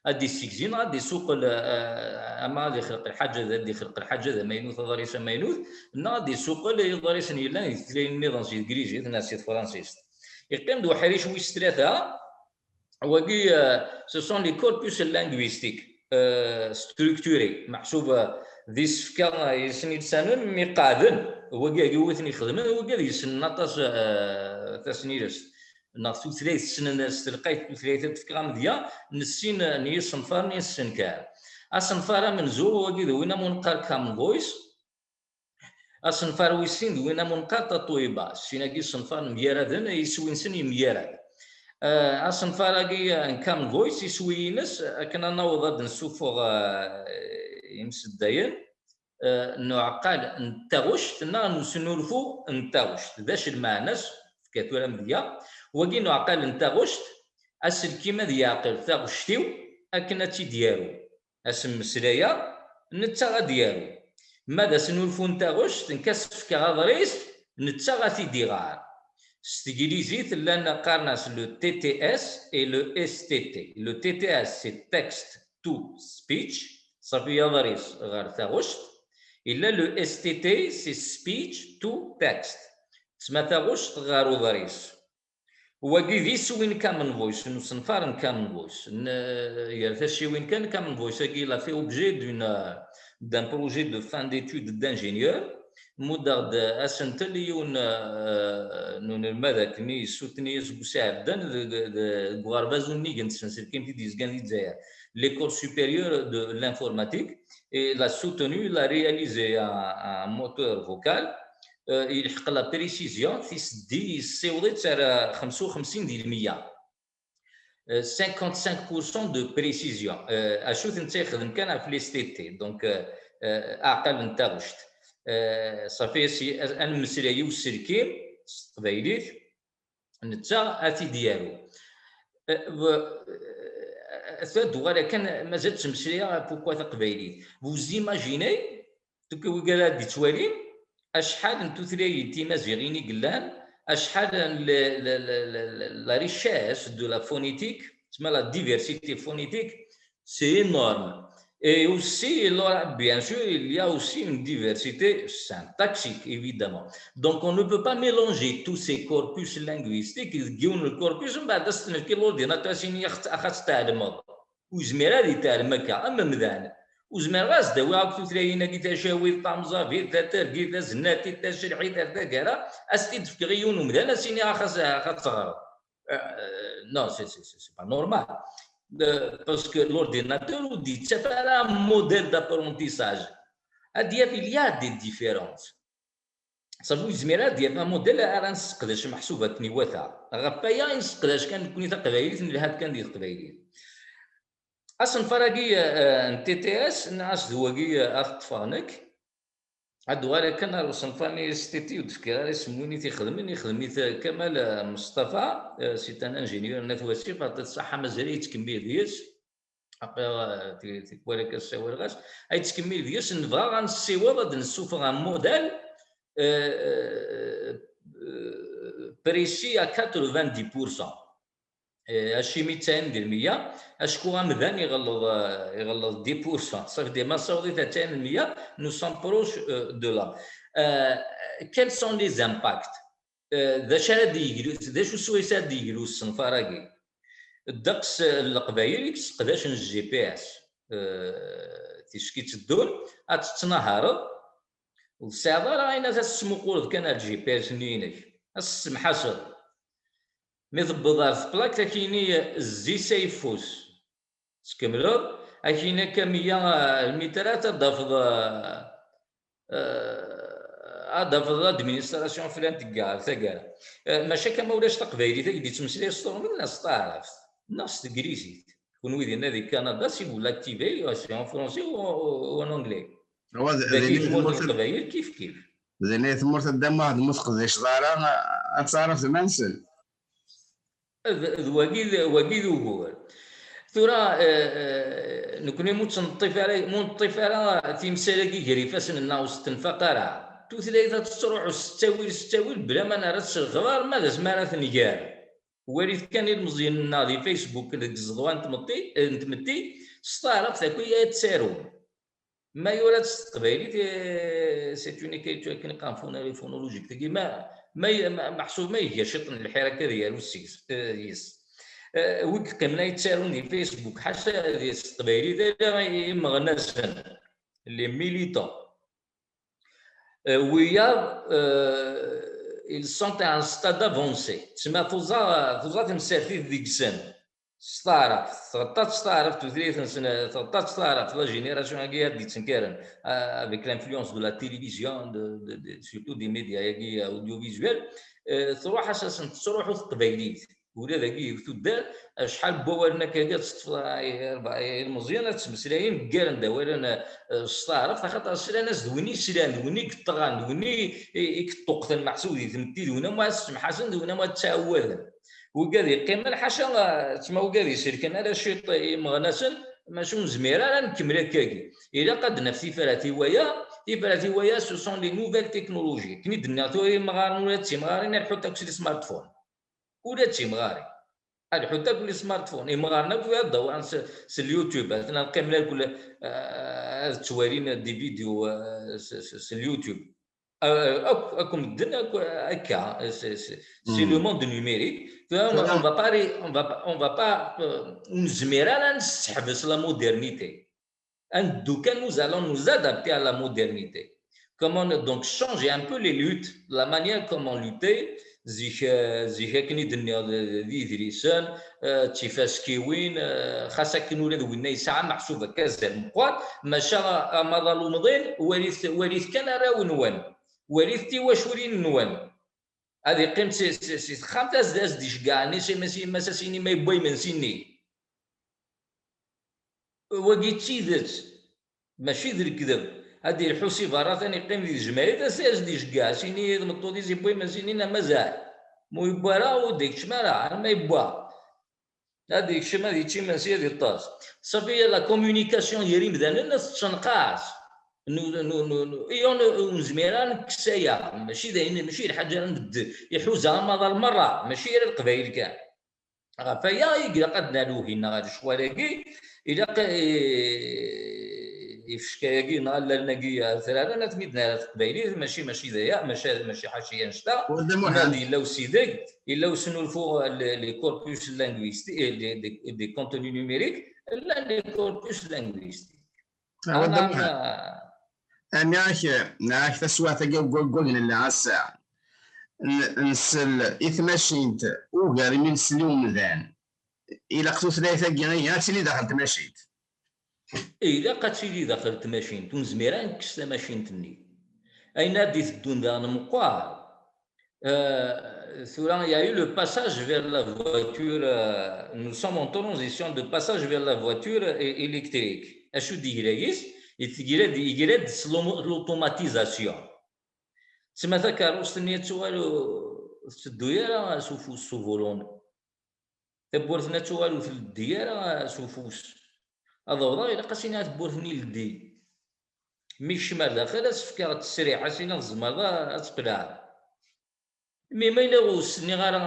ادي سيكزين غادي سوق اما غادي يخلق الحاجه غادي يخلق الحاجه ذا ماينوث ضريس ماينوث غادي سوق ضريس نيلا يتلاين النظام سي انجليزي ناس فرانسيس يقيم دو حريش ويس ثلاثه وكي سو سون لي كوربوس لانغويستيك ستركتوري محسوبه ذي سفكا يسني لسانن مي قادن هو كاع يوثني خدمه هو كاع يسن نطاس تسنيرس ناطو ثلاث سنين لقيت ثلاثه تفكا مديا نسين ني صنفار ني السنكار الصنفار من زو وكي دوينا منقار كام فويس الصنفار ويسين دوينا منقار تطويبه سيناكي صنفار ميرادن يسوين سن ميراد الصنفار كام فويس يسوي ناس كنا نوض نسوفو يمسداين نوع قال نتاغوش نسنولفو نتاغوش داش المعناس في كاتولا مديا وكي نوع قال نتاغوش اسل كيما دياقل تاغوشتيو اكناتي ديالو اسم مسلايا نتا ديالو ماذا سنولفو نتاغوش نكسف كغادريس نتا غاتي ديغار ستيغيليزيت لان قارناس لو تي تي اس اي لو اس تي تي لو تي تي اس سي تكست تو سبيتش صافي غادريس غير تاغوشت الا لو اس تي تي سي سبيتش تو تكست تسمى تاغوشت غير ضريس وكي ذي سوين كامن فويس نصنفار كامن فويس يرتشي وين كامن فويس كي لا في اوبجي دان بروجي دو فان ديتود دانجينيور مودارد اسنتليون نون المذاك ني سوتني بوساعدان غاربازوني كنتسنسر كيم ديزكان ديزاير l'école supérieure de l'informatique et l'a soutenu, il a réalisé un moteur vocal يلحق لا بريسيزيون تيسدي السيوضيت على 55% دو بريسيزيون اشوف انت خدم كان في لي ستي تي دونك اعقل انت غشت صافي سي انا مسلاي والسلكيم قبايليت نتا اتي ديالو دوغالا كان مازال تمسليه بوكوا قبايليت فوز ايماجيني دوك وكالا دي توالين اشحال نتو ثلاثي مازيغيني قلان اشحال لا ريشيس دو لا فونيتيك تسمى لا ديفيرسيتي فونيتيك سي انورم et aussi bien sûr il y a aussi une diversité syntaxique évidemment donc on ne peut pas mélanger tous ces corpus linguistiques يجيون الكوربوس من بعد استنفكي لورديناتور سيني اخذت تعلم وزميرا دي تعلم هكا اما مذان وزمير غاز داوي هاك تلاقينا كي تشاوي طامزافي تاتركي تزناتي تشرحي تاكارا استي تفكريون ومذان سيني اخذ صغار non c'est pas normal parce que l'ordinateur nous dit c'est pas un modèle d'apprentissage il y a des différences صافي زميرات ديال موديل راه نسقداش محسوبه نيواتها غفايا نسقداش كان كوني تقبايليت اللي هاد كان ديال القبايليت اصلا فراغي تي تي اس ناس دواكي اطفانك هادو كان صنفاني ستيتي وتفكير اسموني تيخدمني كمال مصطفى سي ان انجينيور نثواسي فات الصحه مازال يتكمل ديالس تيكوالك السوار غاس اي تكمل ديالس نبغى غنسيوض هاد نسوف غان موديل بريسي ا 90% هادشي 200% اشكون غامدان يغلظ 10% صافي ديما صوتي 200% نو سون بروش دو لا كيل سون لي زامباكت داش شو سويسات ديالو الصنفراكي الدقس القبايل كتقداش الجي بي اس تيشكي تدون تتنهار والساعه راه انا تسمو قول كان الجي بي اس نينك السمحاسل مي ضبضها في بلاك كايني زي سيفوس تكملوا كاينه كميه المترات ضافض ادمينستراسيون فلان تكار ماشي كما ولاش تقبايلي اللي تمسلي الصوم الناس تعرف الناس تكريزيت كون ديالنا ديال كندا سي vous l'activez سي en français ou en anglais. هو داكي في مول القبايل كيف زين ثمور تدام واحد المسقط ديال شجره اتصرف المنسل واقي ذو ثورا نكوني منطف على تيمسالاكي قريفاس لنا وسط الفقره ثلاثه تروح ستاويل بلا ما نرس الغبار ماذا زمانه نيار وريث كان المزيان الناضي فيسبوك ديك الزغوان تمتي ستارت ذاك تسارون ما يولد قبايلي سي اون ايكيتو كنقام فونولوجيك تاكي ما محسوب ما هي شطن الحركه ديالو السيس يس ويك قمنا يتسارون دي فيسبوك حاشا ديال القبايلي دايره مغناسن لي ميليتون ويا ils sont à un stade avancé تسمى فوزا تمسافي ديك السنه ستارت 13 ثلاث سنه 13 لا جينيراسيون هاكي دي تنكرن avec l'influence de la télévision surtout des médias هاكي audiovisuels تروح اساسا تروحوا القبايليت ولا ذاكي تدار شحال بوالنا كاكا المزيانه تمسلاين كارن دوالنا ستارت خاطر ناس دويني سلام دويني كطغان دويني كطوقتن محسودي تمتي دونا ما سمحاسن دونا ما تساوذن وكادي قيمه الحاشا تما وكادي شركه على شيط مغناسن ماشي زميره نكمل هكاكي الا قد نفسي فراتي ويا سو سون لي نوفيل تكنولوجي كني دنا تو مغارن ولا تيمغارين الحو تاكسي سمارت فون ولا تيمغاري الحو تاكل سمارت فون مغارنا في الضوء سي اليوتيوب انا نقيم لكل التوارين دي فيديو سي اليوتيوب comme c'est le monde numérique on va pas la modernité nous allons nous adapter à la modernité comment donc changer un peu les luttes la manière comment lutter زي كني دنيا ديدريسان تيفاسكيوين خاصك نولد وين يسعى محسوبه كازال مقوات ما شاء مضى مضين وريث كان راه ونوان وريثتي واشورين نوان هذه قيمه سي خامتاز داز ديش كاع نسي مساسيني ما يبوي من سيني وقيتي ذات ماشي ذا الكذب هذه الحوسي فرا ثاني قيم دي الجماهير تساز ديش كاع سيني مطودي زي بوي من سينينا مازال مو يبوا راه وديك شمال ما يبوا هذيك الشمال دي تشي من سير الطاس صافي لا كومونيكاسيون يري مدان الناس تنقاص نو زميران كسايا ماشي داين ماشي الحاجه نبد يحوزها مضى المره ماشي غير القبائل كاع فيا يقرا قد نالوه هنا غادي شوالاكي الى يفشكاكي نهار لناكي ثلاثه تميدنا القبائلي ماشي ذايا ماشي حاشيه نشتا هذه الا وسيدك الا وسنولفو لي كوربوس لانغويستيك دي كونتوني نيميريك لا لي كوربوس لانغويستيك ناك تسوات قلنا اللي على الساعه نسل إثماشينت وقاري من سلوم ذان إلا قتو ثلاثة جنيه تسلي دخلت ماشيت إلا قتلي دخلت ماشينت ونزميرا نكس ماشينتني أين ديت الدون ذا نمقوار il y a eu le passage vers la voiture nous sommes en transition de passage vers la voiture électrique أشو ديجرايس يجرد l'automatisation تسمى ذاك الروستني توالو في الديارة سوفو سوفولون تبورثنا توالو في الديارة سوفوس أضوضا إلا قاسينا تبورثني لدي مي شمال داخل أسفكا تسريحة سينا الزمارة أتقلع مي ما إلا وسني غير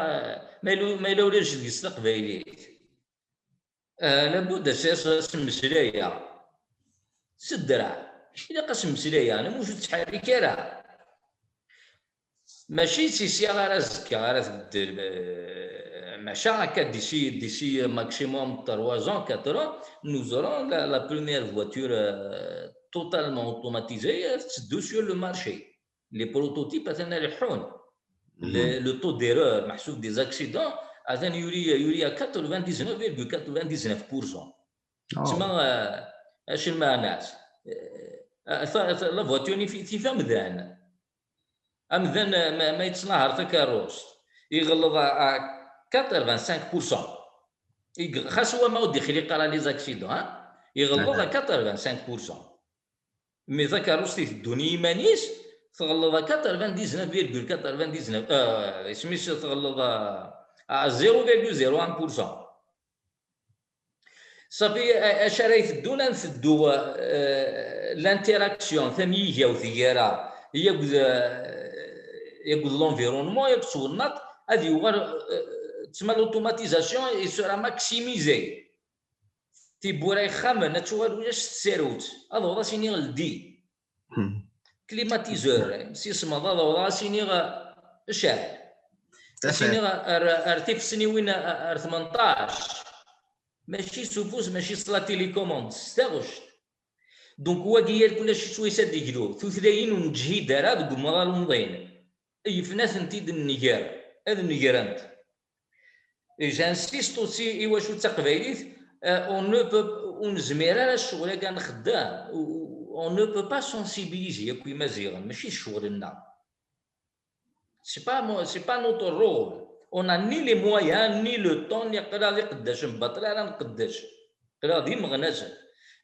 ما إلا ولاش ديس القبايليت لابد أساس مسلايا سدرع إلا قاسم مسلايا أنا موجود تحريك راه ماشي سيسي غير الزكا غير تبدل ماشي هكا ديسي ماكسيموم 3 ans 4 ans nous aurons la première voiture totalement automatisée تسدو sur le marché les prototypes أثناء يلحون le taux d'erreur محسوب des accidents أثناء يوري 99.99% تسمى اش المعنى لا فواتور في فهم ذان أمذن ما يتصنع تكاروس يغلظ 85% خاص هو ما ودي خلي يقرا لي زاكسيدون يغلط 85%. مي ذاك روستي الدنيا مانيش تغلط 99.99 سميتو تغلط 0.01%. صافي اش راه يفدونا نفدو لانتيراكسيون ثميجه وثياره ياخذ لونفيرونمون ياخذ النط هذه هو تسمى لوتوماتيزاسيون اي سورا ماكسيميزي تيبورا خامن تشوال واش تسيروت هذا هو سيني الدي كليماتيزور سيسمى هذا هو سيني شاعل سيني ارتيف سنين 18 ماشي سوفوس ماشي صلا تيليكوموند ستاغوش دونك هو ديال كلشي شويه ساد يجلو ثلاثين ونجهيد راه دوك المرال المضين اي فناس نتيد النيجار هذا النيجرانت جانسيست اوسي ايوا شو تقبايليت اون نو بو ونزمير راه الشغل كاع خدام اون نو بو با سونسيبيليزي كوي مزيغ ماشي شغلنا سي با نوتر رول on a ni les moyens ni le temps نقرا لي قداش نبطل راه نقداش قرا دي مغناش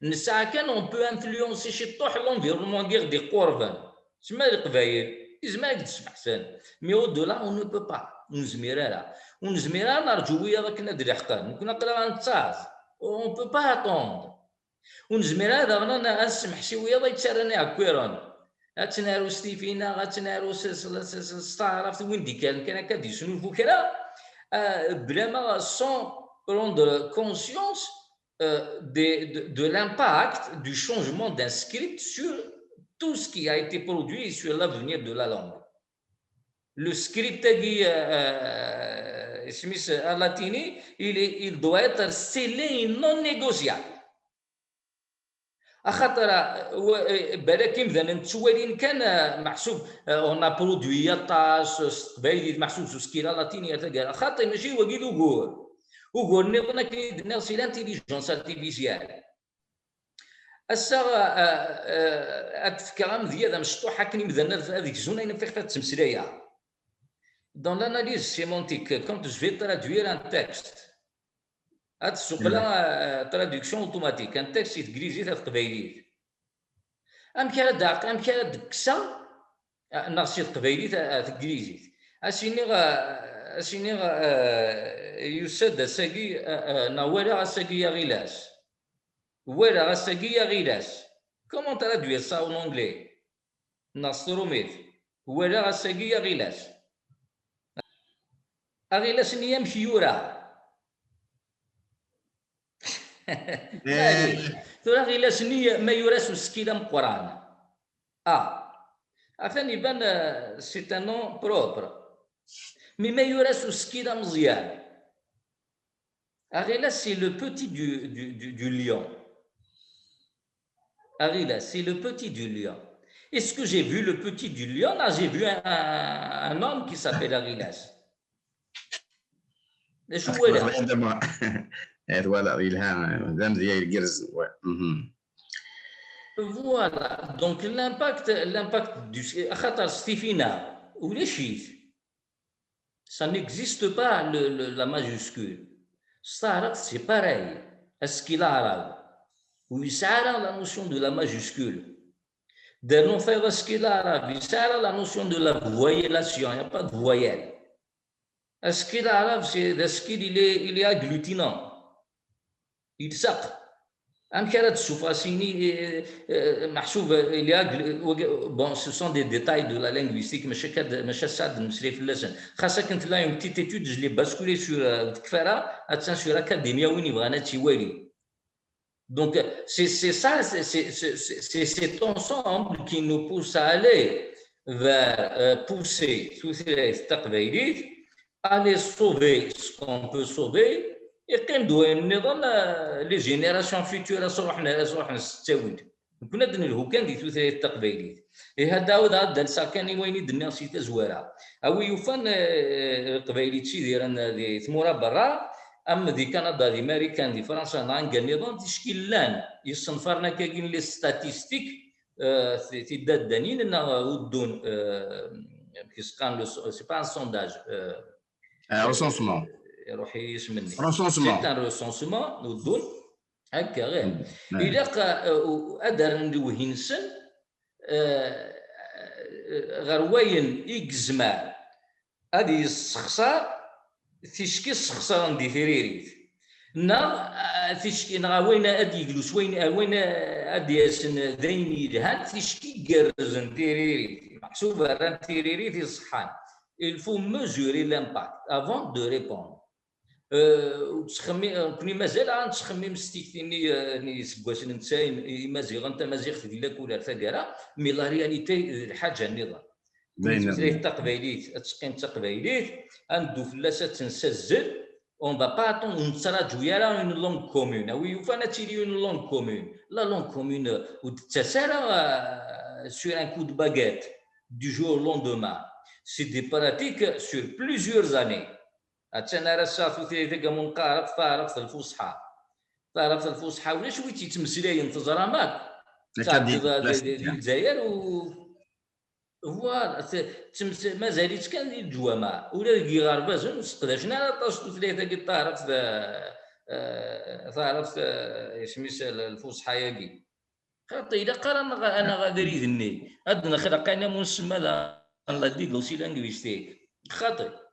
نساعه كان اون بو انفلونسي شي طوح لونفيرونمون ديال دي قربان تسمى القبايل يزمالك تسمح حسن مي او دو لا اون نو بو با ونزميرا نرجو ويا ذاك ندري حقا كنا نقرا نتصاص اون بو با اتوند ونزميرا هذا انا نسمح شي ويا ضا يتسراني هكويرون غاتنارو ستيفينا غاتنارو ستعرف وين دي كان كدي شنو الفكره بلا ما سون prendre conscience de l'impact du changement d'un script sur tout ce qui a été produit sur l'avenir de la langue. Le script latini, il doit être scellé et non négociable. خاطر بالك مثلا التوالين كان محسوب اون برودوي طاس قبايلي محسوب سكيلا لاتينيه تلقى خاطر ماشي هو كي وقول نظن كيدنا سي لانتيليجونس ارتيفيسيال السا اتفكر مزيان مشطوحه كني مثلا هذيك الزونه فيها التمثيليه dans l'analyse sémantique quand je vais traduire un texte هاد السوق لا تراديكسيون اوتوماتيك ان تكست يتجريزي تاع قبايليت ام كان داق ام كان دكسا ناقصي قبايليت تجريزيت اسيني يسد ساقي نوارا غساقي غيلاس ولا غساقي غيلاس كومون ترادوير سا اون انجلي ناصروميت ولا غساقي غيلاس غيلاس ني يمشي يورا ترى غير سنية ما يراس السكيلة مقران ثاني بان سي ان نون بروبر مي ما يراس السكيلة مزيان غير سي لو بوتي du lion Arila, c'est le petit du lion. Est-ce que j'ai vu le petit du lion? Là, j'ai vu un homme qui s'appelle Arilas. voilà, voilà, donc l'impact du Stifina ou les chiffres, ça n'existe pas la majuscule. Ça, c'est pareil. Est-ce qu'il a arabe? Oui, ça a la notion de la majuscule. De non faire ce qu'il a arabe, ça a la notion de la voyellation, il n'y a pas de voyelle. Est-ce qu'il a arabe, c'est ce qu'il est agglutinant. Il sac. Bon, ce sont des détails de la linguistique, mais une petite étude, je l'ai basculé sur Academia donc c'est ça, c'est cet ensemble qui nous pousse à aller vers pousser aller sauver ce qu'on peut sauver. يقيموا النظام لي جينيراسيون فيتور صروحنا نستاود كنا دنلهو كان دي ثلاثه التقبيليت هذا هذا الساكن وين يدنا شي تزواره او يفن قبيليت شي ديران دي ثمورا برا ام دي كندا دي امريكان دي فرنسا نانغ النظام تشكيل لان يصنفرنا كاين لي ستاتيستيك في دادانين ان ودون كيسقان سي با ان سونداج recensement يروح يسمني سي رونسونسمون. ان ريسونسمون ودون هكا غير أي. الى ادر ندوي نسن غير وين يجزمع غادي يستخسر تيشكي السخسر ندي ثيريريت تيشكي وين غادي يجلس وين غادي يسن داين يدهن تيشكي كرزن تيريريت محسوبه راه تيريريت يصحان. Il faut mesurer l'impact avant de répondre. وتخمي كوني مازال غنتخمم ستيكتيني سكواش نتاين مازيغ انت مازيغ ديالك ولا ثقاله مي لا رياليتي الحاجه النظام باين التقبايليت تسقيم التقبايليت غندو فلاسه تنسجل on va pas attendre نتراجعوا une langue commune oui وفانا تيري une langue commune la langue commune وتتسارع sur un coup de baguette du jour au lendemain c'est des pratiques sur plusieurs années. أنا راه صافي ثلاثة منقارب طارق الفصحى ولا شوي تيتمسلاين تزرامات تاع ديال الجزائر فوالا مازاليت كان ديال الجوامع ولا كي غارباز نستقداشنا على طاسو ثلاثة كي طارق سميت الفصحى ياكي خاطر إلا قرا أنا غادي يذني عندنا خلقنا منسمى لا ديغلوسي لانغويستيك خاطر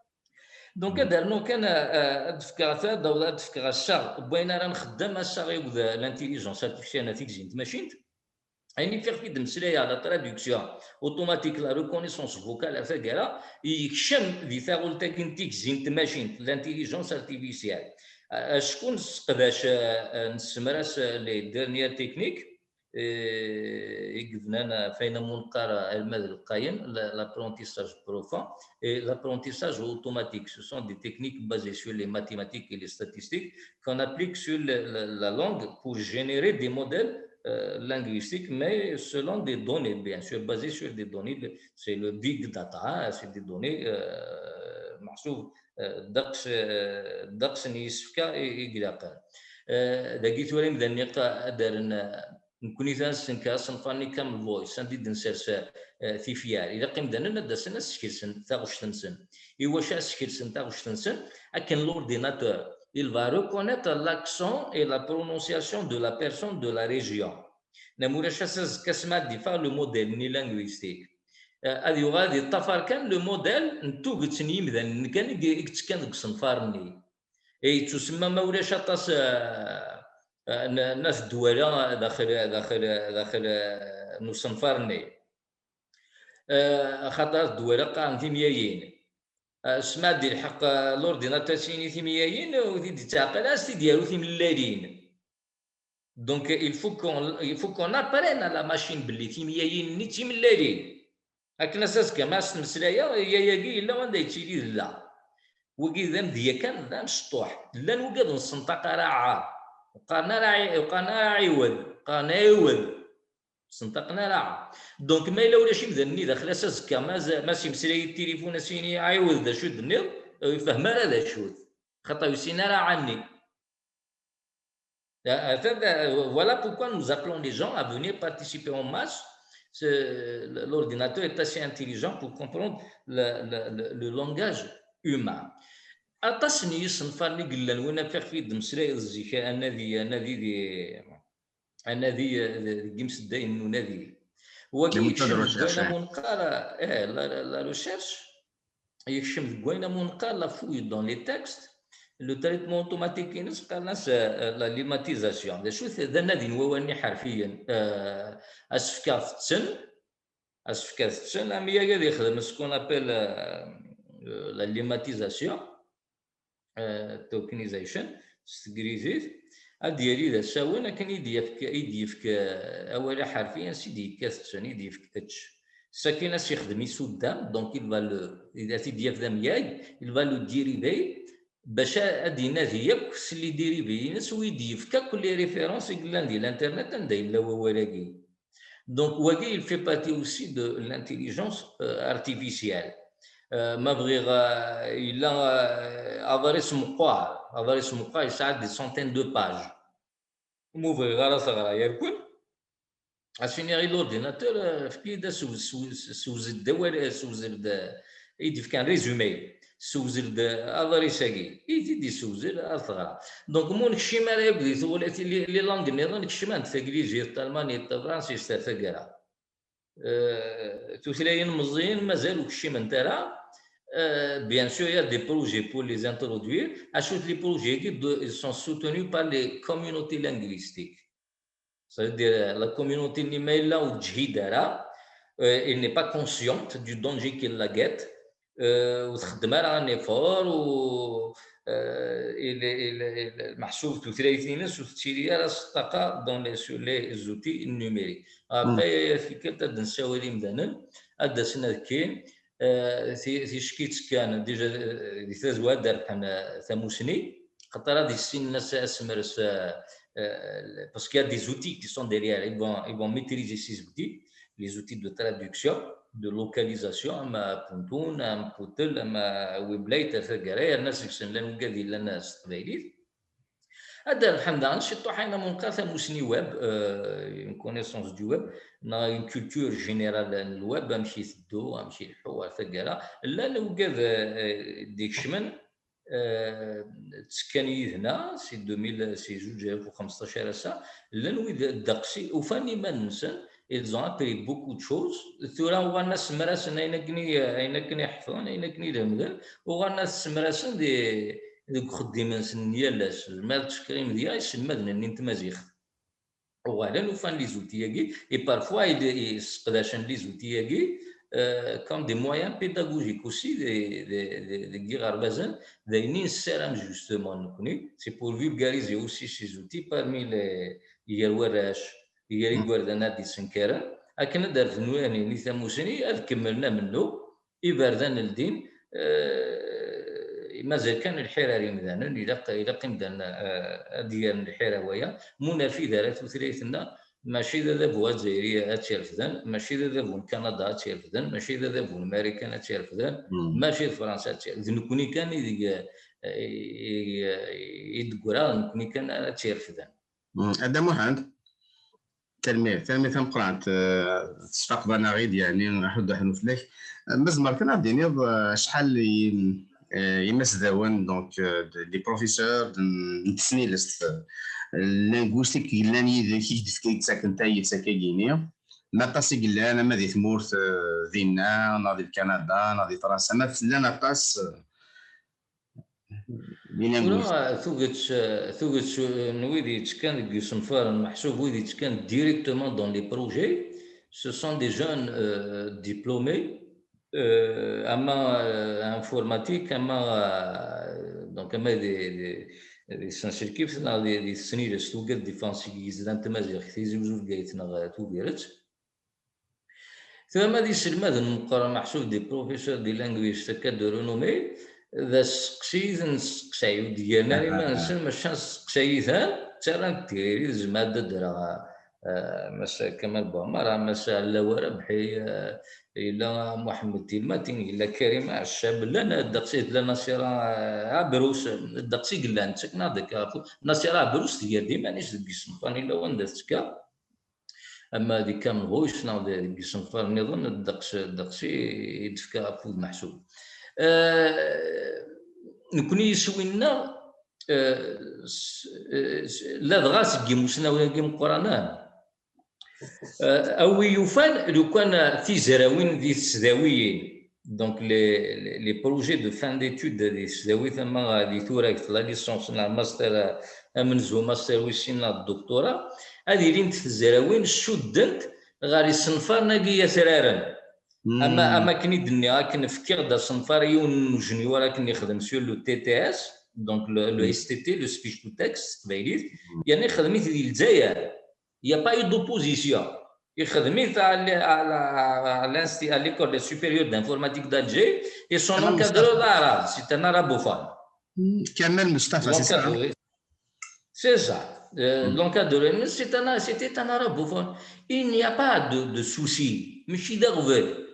دونك دارنو كان ادفكار ثاد ولا ادفكار الشغل بغينا راه نخدم الشغل يبدا لانتيليجونس ارتيفيسيال ناتيكزينت ماشينت يعني فيغ في دمسلايا على تراديكسيون اوتوماتيك لا ريكونيسونس فوكال افكارا يكشم في ثاغول تاكنتيكزينت ماشينت لانتيليجونس ارتيفيسيال شكون قداش نسمراس لي ديرنيير تكنيك يقفنا فين منقرا المدى القاين l'apprentissage profond et l'apprentissage automatique. Ce sont des techniques basées sur les mathématiques et les statistiques qu'on applique sur la langue pour générer des modèles linguistiques, mais selon des données, bien sûr, basées sur des données. C'est le big data, c'est des données دقس نيسفكا يقلاقا داكيت ولي مدني دارنا نكوني ثانسن كاصنفاني كامل فويس عندي دنسرس ثيفيار اذا قيم دانا داسنا سكيلسن تاغوش تنسن ايواش سكيلسن تاغوش تنسن اكن لورديناتور il va reconnaître l'accent et la prononciation de la personne de la région نموراش اساس كاسمات ديفا لو موديل ني لانغويستيك هذه غادي الطفر كان لو موديل نتو قلت نيمدان كان قلت كان ديك صنفارني اي تسمى ما ولاش اطاس الناس الدوله داخل نصنفرني خاطر الدوله قام ثميايين سمع ديال الحق لورديناتور سيني ثميايين ودي تعقل اسي ديالو ثملالين دونك il faut qu'on apprenne à la machine باللي ثميايين ني ثملالين هاكنا اساس كما المسلايه هي ياكي الا واندا يتيلي لا وكي ذا مديا كان ذا مشطوح لا نوقد نصنطق راه وقالنا عيود قالنا عيود صنطقنا راه دونك ما الا ولا شي مذني داخل اساس كما ماشي مسلاي التليفون سيني عيود ذا شود النيض يفهم راه ذا شود خاطر يسينا راه عني voilà pourquoi nous appelons les gens à venir participer en masse. L'ordinateur est assez intelligent pour comprendre le langage humain. أتصني صنفاني قلنا وين فيك في دمسلاي الزكاء النذي قمس الدين ونذي وكي يكشم منقال لا ريشيرش يكشم كوينا منقال لا فوي دون لي تكست لو تريتمون اوتوماتيك نسقى الناس لا ليماتيزاسيون شو ذا نادي نواني حرفيا اسفكار تسن اميا غادي يخدم سكون ابل لا ليماتيزاسيون توكنيزيشن ستغريزيت اديري ذا ساونا كان يديفك اولا حرفيا سيدي كاستن يديفك اتش ساكنه يخدم يسودام دونك اذا تيديف ذا مياي الفالو ديريفي باش ادي نادي ياك اللي ديري بينس ويديفك كل ريفيرونس يقول ديال الانترنت نداير لا هو ولاكي دونك واكي il fait partie aussi de l'intelligence artificielle ما بغي الا افاريس مقال يساعد دي سونتين دو باج موفي غير صغرا ياكل عشان غير لورديناتور في كيدا سوز الدوال سوز بدا يدير كان ريزومي سوزل افاريساكي يدي سوزل اثغرا دونك مون كشيما راه يبدي ثولاتي لي لانغ نيضان كشيما تفاكليجي الالماني الفرنسي استفاكرا توثلاين مزيان مازالو كشيما نتاعها bien sûr il y a des projets pour les introduire ajoute les projets qui sont soutenus par les communautés linguistiques c'est-à-dire la communauté نيمايلا وتجهيدها elle n'est pas consciente du danger qui la guette وتخدم على ان ايفور و المحسوب ثلاثين وتشيري على الطاقه دون لي زوتي نيميريك ابري فكرت هاد نساوري مدانا هذا سنه كاين في شكيت كان ديجا دي ثلاث وادر كان ثموسني خاطر هذه السن الناس اسمرس parce qu'il y a des outils qui sont derrière ils vont maîtriser ces outils les outils de traduction de localisation اما بونتون اما بوتل اما ويبلايت ثقرايا الناس يكسن لنا كادي لنا استقباليت هذا الحمد لله نشطو حنا منقاث مسني ويب une connaissance du web on a une culture générale الويب امشي ثدو امشي الحوار ثقرا لا نوقف ديك شمن تسكاني هنا سي 2000 سي 2015 سا لا نويد الدقسي وفاني ما ننسى ils ont appris beaucoup de choses ثورا وغانا سمراسن اين كني يحفظون اين كني دمدل وغانا سمراسن دي خديمان سنيالاس المال تشكريم ديال يسمدنا نيت مزيخ وغالا وفان لي زوتياكي اي بارفوا يستقداشن لي زوتياكي comme des moyens pédagogiques aussi des غربازن داينين السلام justement نكوني c'est pour vulgariser aussi ces outils parmi les يالوراش يالي قردنا دي سنكارا لكن دارت نواني نيثا موسني كملنا منه إبردان الدين مازال كان الحراري مدانا إلا قمدنا ديال الحراوية منافذة لا ثلاثنا ماشي ذا بو الجزائرية تيرفدان ماشي ذا بو كندا تيرفدان ماشي ذا بو الأمريكان تيرفدان ماشي فرنسا تيرفدان نكوني كان يدقرا نكوني كان تيرفدان هذا محمد تلميذ مقرات تستقبلنا غيد يعني نحد حنوفلك مزمر كنا بديني شحال يمس داون دونك لي بروفيسور نتسنيلست لينغويستيك لاني كي دفكيت ساكن تاي ساكاينيا ما قاسي قال انا ما دي ثمورت دينا ناضي كندا ناضي فرنسا ما فلان قاس ثوغت نويدي تكان دي صنفار محسوب ويدي تكان ديريكتومون دون لي بروجي ce sont des jeunes diplômés اما informatique اما donc اما دي سانسيركيف ثنا دي سنير ستوغت ديفانسي يزدان تمازيغ تيزي وزول قايتنا توغيرت ثم دي سلماد نقرا محسوب دي بروفيسور دي لانغويست كاد رونومي ذا سقسيت نسقسايو ديالنا ما نسن ماشي سقسايثان ترى كثير زعما درا مسا كمال بوعمر مسا لا ربحي الا محمد تيماتين الا كريم الشاب لنا دقسيت لنا سيرا عبروس دقسي قال انت كنا داك نصير عبروس ديال ديما نيش ديك الصنفان الا وندتك اما ديك كامل غوش ناض ديك الصنفان نظن الدقسي يدفك فود محسوب نكوني يسوينا لا دغاس كيموسنا ولا كيم قرانا او يوفان لو كان في زراوين دي السداويين دونك لي بروجي دو فان ديتود دي السداوي ثم غادي ثورا لا ليسونس لا ماستر امنزو ماستر ويسينا الدكتوراه هذه لين في الزراوين شدنت غادي صنفارنا كيا سرارا اما كني دنيا كنفكر دا صنفار يون جونيور ولكن يخدم سور لو تي تي اس دونك لو اس تي تي لو سبيش تو تكست قبيليت يعني خدمت ديال الجزائر يا با اي دوبوزيسيون خدمت على ليكول سوبيريور دانفورماتيك دالجي اي سون انكادرو داراب سي ان ارابوفون كمال مصطفى سي سا l'encadrement c'était un arabophone il n'y a pas de souci ماشي دغفل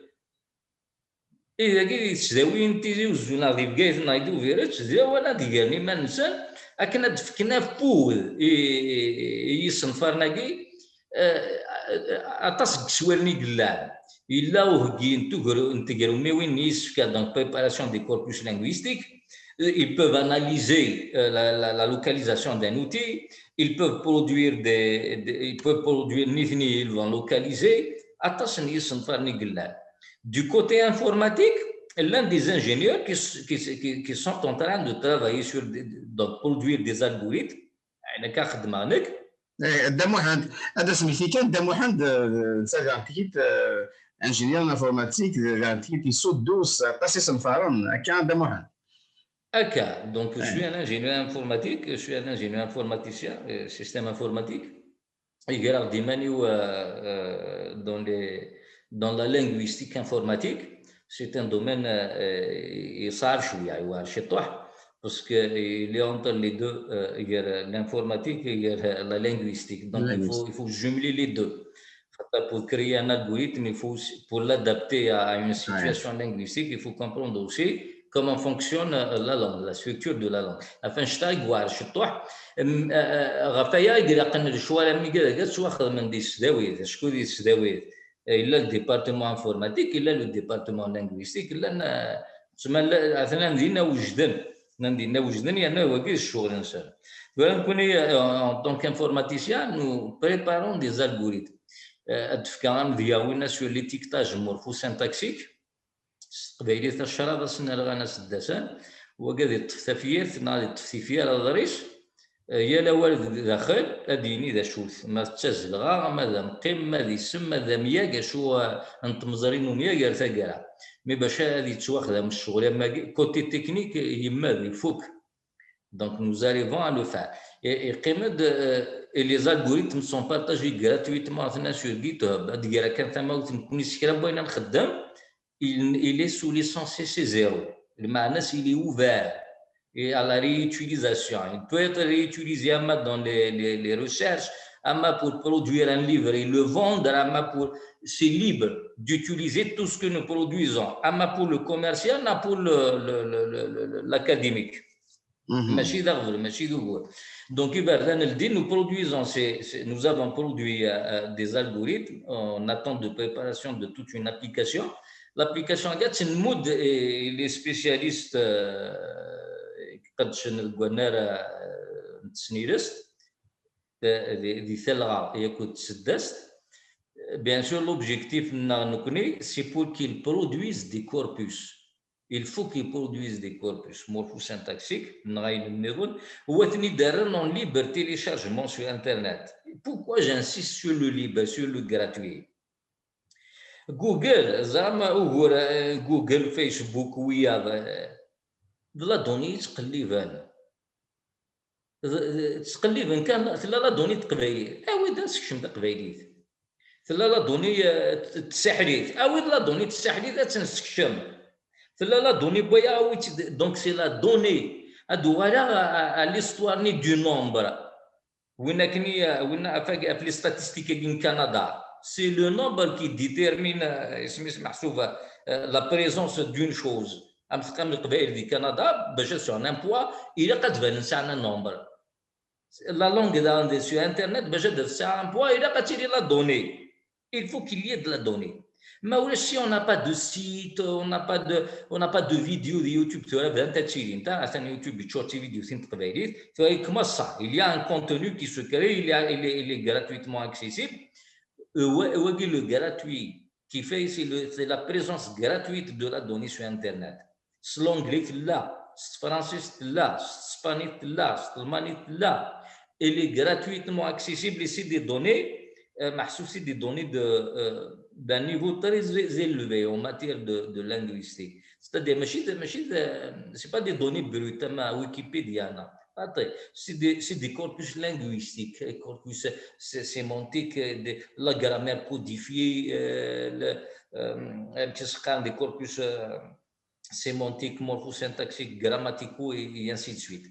إذا كي تزاوين تيزي وزونا دي بقيت نايدو فيرت تزاونا ديالني ما ننسى أكنا دفكنا في بول يصنفرنا كي أتصق سوارني قلال Il a donc préparation des corpus linguistiques. Ils peuvent analyser la localisation d'un outil. Ils peuvent produire ils vont localiser. Du côté informatique, l'un des ingénieurs qui sont en train de travailler sur donc produire des algorithmes. دم واحد هذا سميتي كان دم واحد غارتيت انجينير انفورماتيك غارتيت يسود دوس قصيص مفارن كان دم واحد Donc je suis un ingénieur informatique, je suis un ingénieur informaticien, système informatique. Et dans la linguistique informatique, c'est un domaine parce qu'il est entre les deux, il y a l'informatique et il y a la linguistique. Donc il faut jumeler les deux. Pour créer un algorithme, pour l'adapter à une situation linguistique, il faut comprendre aussi comment fonctionne la langue, la structure de la langue. Afin غفايا يدير قن الشوارع مي قال سوا خدم دي السداويت شكون دي السداويت الا الديبارتمون انفورماتيك الا لو ديبارتمون لينغويستيك الا تسمى اثنا ندينا وجدنا يعني هو كاين الشغل انسان ولكن en tant qu'informaticien nous préparons des algorithmes اتفكان دياوينا sur l'étiquetage morphosyntaxique قبيليه الشراب سنه لغانا سداسان وكذا التختفيات ناضي التختفيه على ضريش يا لا والد داخل اديني ذا شوث ما تزلغا ماذا مقيم ماذا يسمى ذا مياقا شو انت مزارين ومياقا ثقرا مي باش هذه تواخذ من الشغل اما كوتي تكنيك يما الفوق donc nous arrivons à le faire et les algorithmes sont partagés gratuitement sur GitHub ديال كان ثما تكون سكرا بغينا نخدم il est sous licence CC0 المعنى il est ouvert et à la réutilisation. Il peut être réutilisé dans les recherches, pour produire un livre et le vendre, c'est libre d'utiliser tout ce que nous produisons, pour le commercial, pour l'académique. Donc, nous avons produit des algorithmes en attente de préparation de toute une application. L'application, c'est une mode et les spécialistes قد شن القنارة تسنيرست دي ثلغة يكون تسدست bien sûr l'objectif c'est pour qu'ils produisent des corpus il faut qu'ils produisent des corpus morphosyntaxiques وثني دارن en libre téléchargement sur internet. Pourquoi j'insiste sur le libre, sur le gratuit? Google, Facebook ويا لا دوني تقليبا كان ثلا لا دوني تقبايل وين نسكشم تقبايليت ثلا لا دوني تسحريت وين لا دوني تسحريت تنسكشم ثلا لا دوني بويا دونك سي لا دوني ادو على ليستوار ني دو نومبر وين كني وين في لي ستاتستيك ديال كندا سي لو نومبر كي ديتيرمين اسمي محسوبه لا بريزونس دون شوز أمسكام القبائل دي كندا باش سون ان بوا إلا قد تبان نسعنا نومبر لا لونغ داون سو انترنت باش تسعى ان بوا إلا قد تيري لا دوني il faut qu'il y ait de la donnée ما ولا si on n'a pas de site on n'a pas de vidéo de YouTube tu vois انت تشيري انت عشان يوتيوب تشوفي فيديو سنت قبائليت فهي كما صح il y a un contenu qui se crée il est gratuitement accessible le gratuit qui fait c'est la présence gratuite de la donnée sur internet l'anglais là, le français là, l'espagnol là, l'allemand là, elle est gratuitement accessible et c'est des données, c'est des données d'un niveau très élevé en matière de linguistique. C'est-à-dire, c'est pas des données brutes, Wikipédia, c'est des corpus linguistiques, des corpus sémantiques, la grammaire codifiée, des corpus sémantique, morphosyntaxique, grammaticaux et ainsi de suite.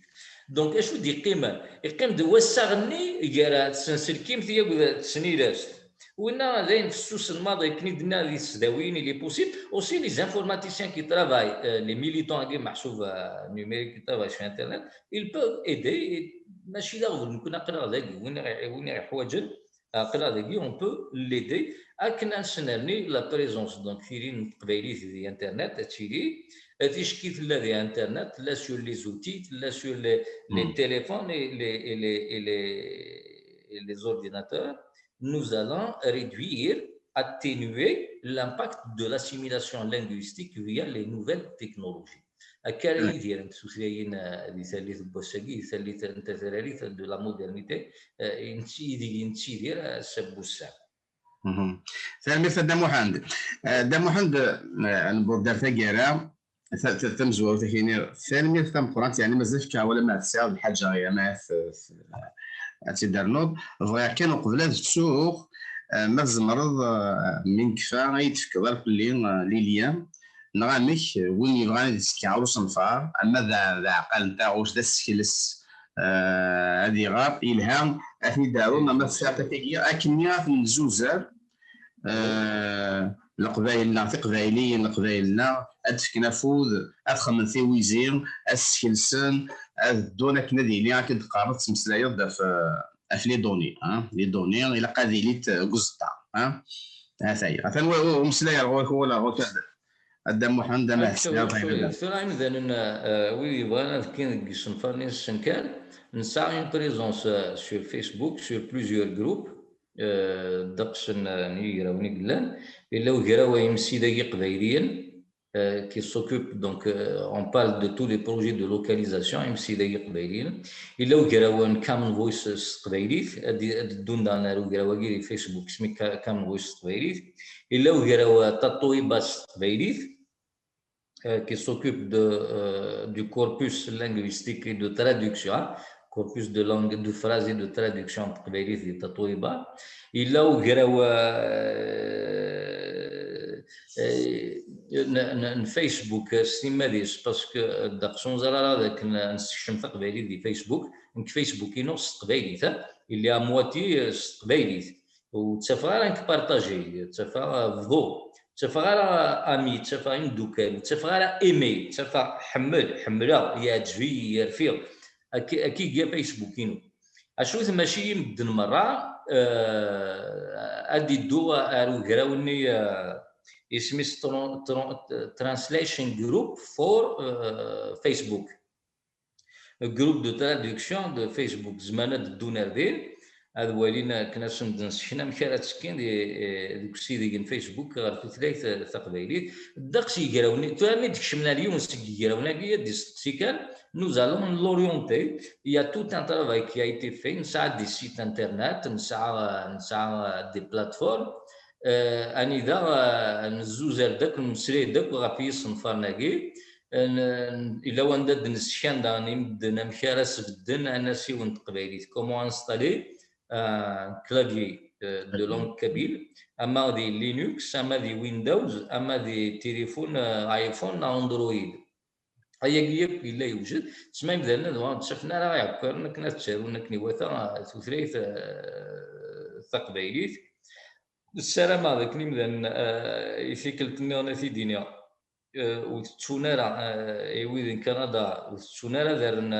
Donc, je vous dis, قيمة de وسعني يرى تسنسل كيم ثياب تسنيرست وإنا ذين في السوس الماضي كني دنا ذي السداوين اللي بوسيبل aussi les informaticiens qui travaillent les militants qui محسوب numérique qui travaillent sur internet ils peuvent aider ماشي لا نكون نقرا ذاك وين حوايج on peut l'aider à connaître la présence donc de Internet, Internet, là sur les outils, là sur les téléphones et les ordinateurs. Nous allons réduire, atténuer l'impact de l'assimilation linguistique via les nouvelles technologies. كاين يدير انت سوسيين اللي ثالث بوساكي ثالث de la modernité نتي يدير السب والسام. سلام دا محمد نبور دار تاكيرا ثم زوار تاكيني ثاني ثم قرانت يعني مازال كا ولا ما تساعد الحاجه غير ما في دارنوض فغير كانوا قبل السوق ما زمرض من كفا غيتفكر اللي ليليا نغامك وين يبغى يسكي عروس نفار اما ذا عقل نتاعو واش ذا السكلس هذه غاب الهام اثني دارو ما ساعه تاكيا اكنيا في الزوزار القبائل القبائلنا ادفكنا فوذ ادخل في ويزير السكلسن الدونا كنا ديالي كنت قارت مسلايه في لي دوني لي دوني الى قاديليت قزطا هاي هو مسلايه هو لا الدم محمد ما حسنا طيب فرايم ذن وي بغانا كاين كيشنفرني الشنكال نسعى une présence sur Facebook sur plusieurs groupes دقش نيراوني قلان الا وكراوي يمسي داكي قبايليا qui s'occupe donc on parle de tous les projets de localisation يمسي داكي قبايليا الا وكراوي كامن فويس قبايليت دون دانا وكراوي فيسبوك سمي كامن فويس قبايليت الا وكراوي تطويبات قبايليت qui s'occupe du corpus linguistique et de traduction, corpus de langue, de phrases et de traduction قبيليت ديال التطويبه الا وكراو فيسبوك سيما ديس باسكو داكشون زرا داك نستخدم قبيليت ديال فيسبوك دونك فيسبوك ينص قبيليت اللي مواتي قبيليت وتفا رانك بارطاجي تفا فضو تفا امي تفا ندوكال تفا ايمي تفا حمله يعجبي يرفيق اكي جا فيسبوكينو اشوف ماشي مدن مره ادي دو ارو غراوني اسمي ترانسليشن جروب فور فيسبوك جروب دو ترادكسيون دو فيسبوك زمانه الدونر ديال هذا ولينا كنا نسحنا مكانات سكين ديك السيد ديال فيسبوك غير في ثلاث تقبيليت داكشي يقراوني فهمي ديكشمنا اليوم يقراونا ليا دي ستيكال nous allons l'orienter. Il y a tout un travail qui a été fait. Nous avons des sites internet, nous avons des plateformes. أنيدا نزوزر داك المسري داك وغافي صنفرناكي إلا وندد نسكان داني مدنا مكارس بدن أناسي ونت قبايليت كومون انستالي كلافي دو لونغ كابيل أما دي لينكس أما دي ويندوز أما دي تليفون آيفون أندرويد هيا إلا يوجد تسمى مثلا شفنا راه يعكرنا كنا تشارونا كنيواتا ثلاث ثقبايليت السلام هذاك مثلا يفيكلتني انا في دنيا وتشونارا ويدين كندا وتشونارا دارن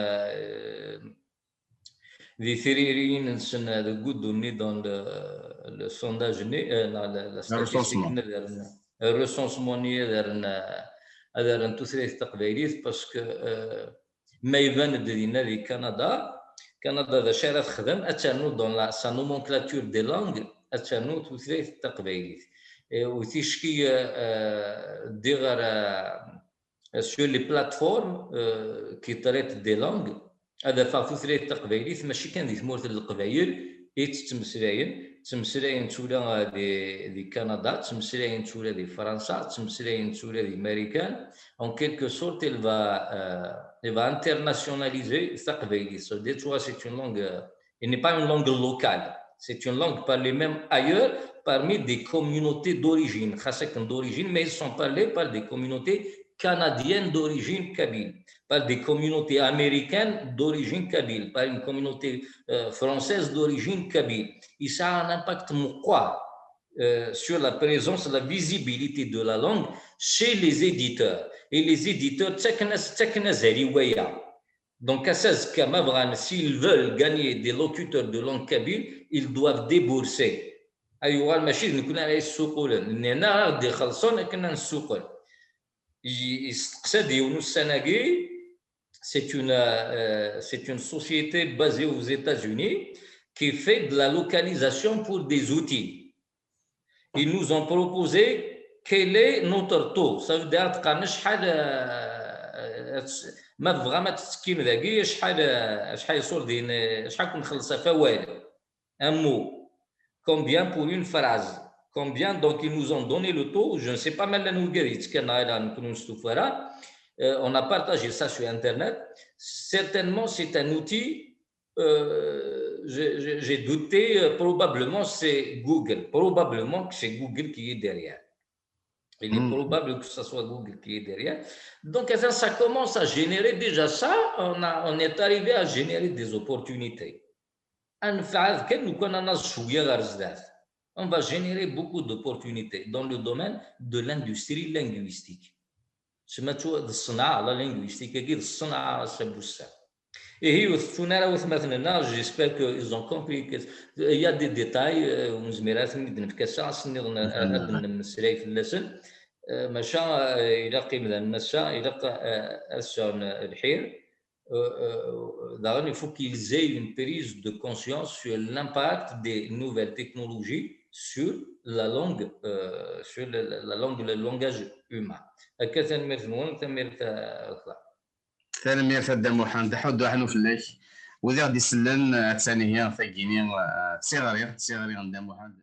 دي ثريرين نسن هذا كودوني دون لو سونداج ني لا ستاتيستيك دارن الريسونسمون ني دارن ثلاث تقبايليت باسكو ما يبان دينا في كندا ذا شارع خدم اتانو دون سا نومونكلاتور دي لانغ اتانو ثلاث تقبايليت وتيشكي دير سور لي بلاتفورم كي تريت دي لانغ هذا فاغ ثلاث تقبايليت ماشي كان دي ثمورت القبايل تمسلاين تولا دي كندا تمسلاين تولا دي فرنسا تمسلاين تولا دي امريكان en quelque sorte elle va internationaliser التقبايليت so des fois c'est une langue elle n'est pas une langue locale c'est une langue parlée même ailleurs parmi des communautés d'origine d'origine mais ils sont parlés par des communautés canadiennes d'origine kabyle par des communautés américaines d'origine kabyle par une communauté française d'origine kabyle et ça a un impact quoi sur la présence, la visibilité de la langue chez les éditeurs. Et les éditeurs, تكنا زريوية Donc, s'ils veulent gagner des locuteurs de langue kabyle, ils doivent débourser. أيوة ماشي نكون على السوق لأننا دي خلصون كنا نسوق يستقصد يونس سناقي. C'est une société basée aux États-Unis qui fait de la localisation pour des outils. Ils nous ont proposé quel est notre taux. Ça veut dire que ما بغا ما تسكين ذاكي شحال يصول شحال كنخلصها فوائد un mot. Combien pour une phrase? Combien? Donc, ils nous ont donné le taux. Je ne sais pas, on a partagé ça sur Internet. Certainement, c'est un outil. J'ai douté, probablement c'est Google. Probablement que c'est Google qui est derrière. Il est probable que ce soit Google qui est derrière. Donc, ça commence à générer déjà ça. On est arrivé à générer des opportunités. On va générer beaucoup d'opportunités dans le domaine de l'industrie linguistique. La linguistique, et j'espère qu'ils ont compris qu'il y a des détails. Il faut qu'ils aient une prise de conscience sur l'impact des nouvelles technologies sur la langue, le langage humain. ثاني فدا محمد حد وحنو فلاش وذا غادي يسلن ثاني هي ثقيني تصيغري عند محمد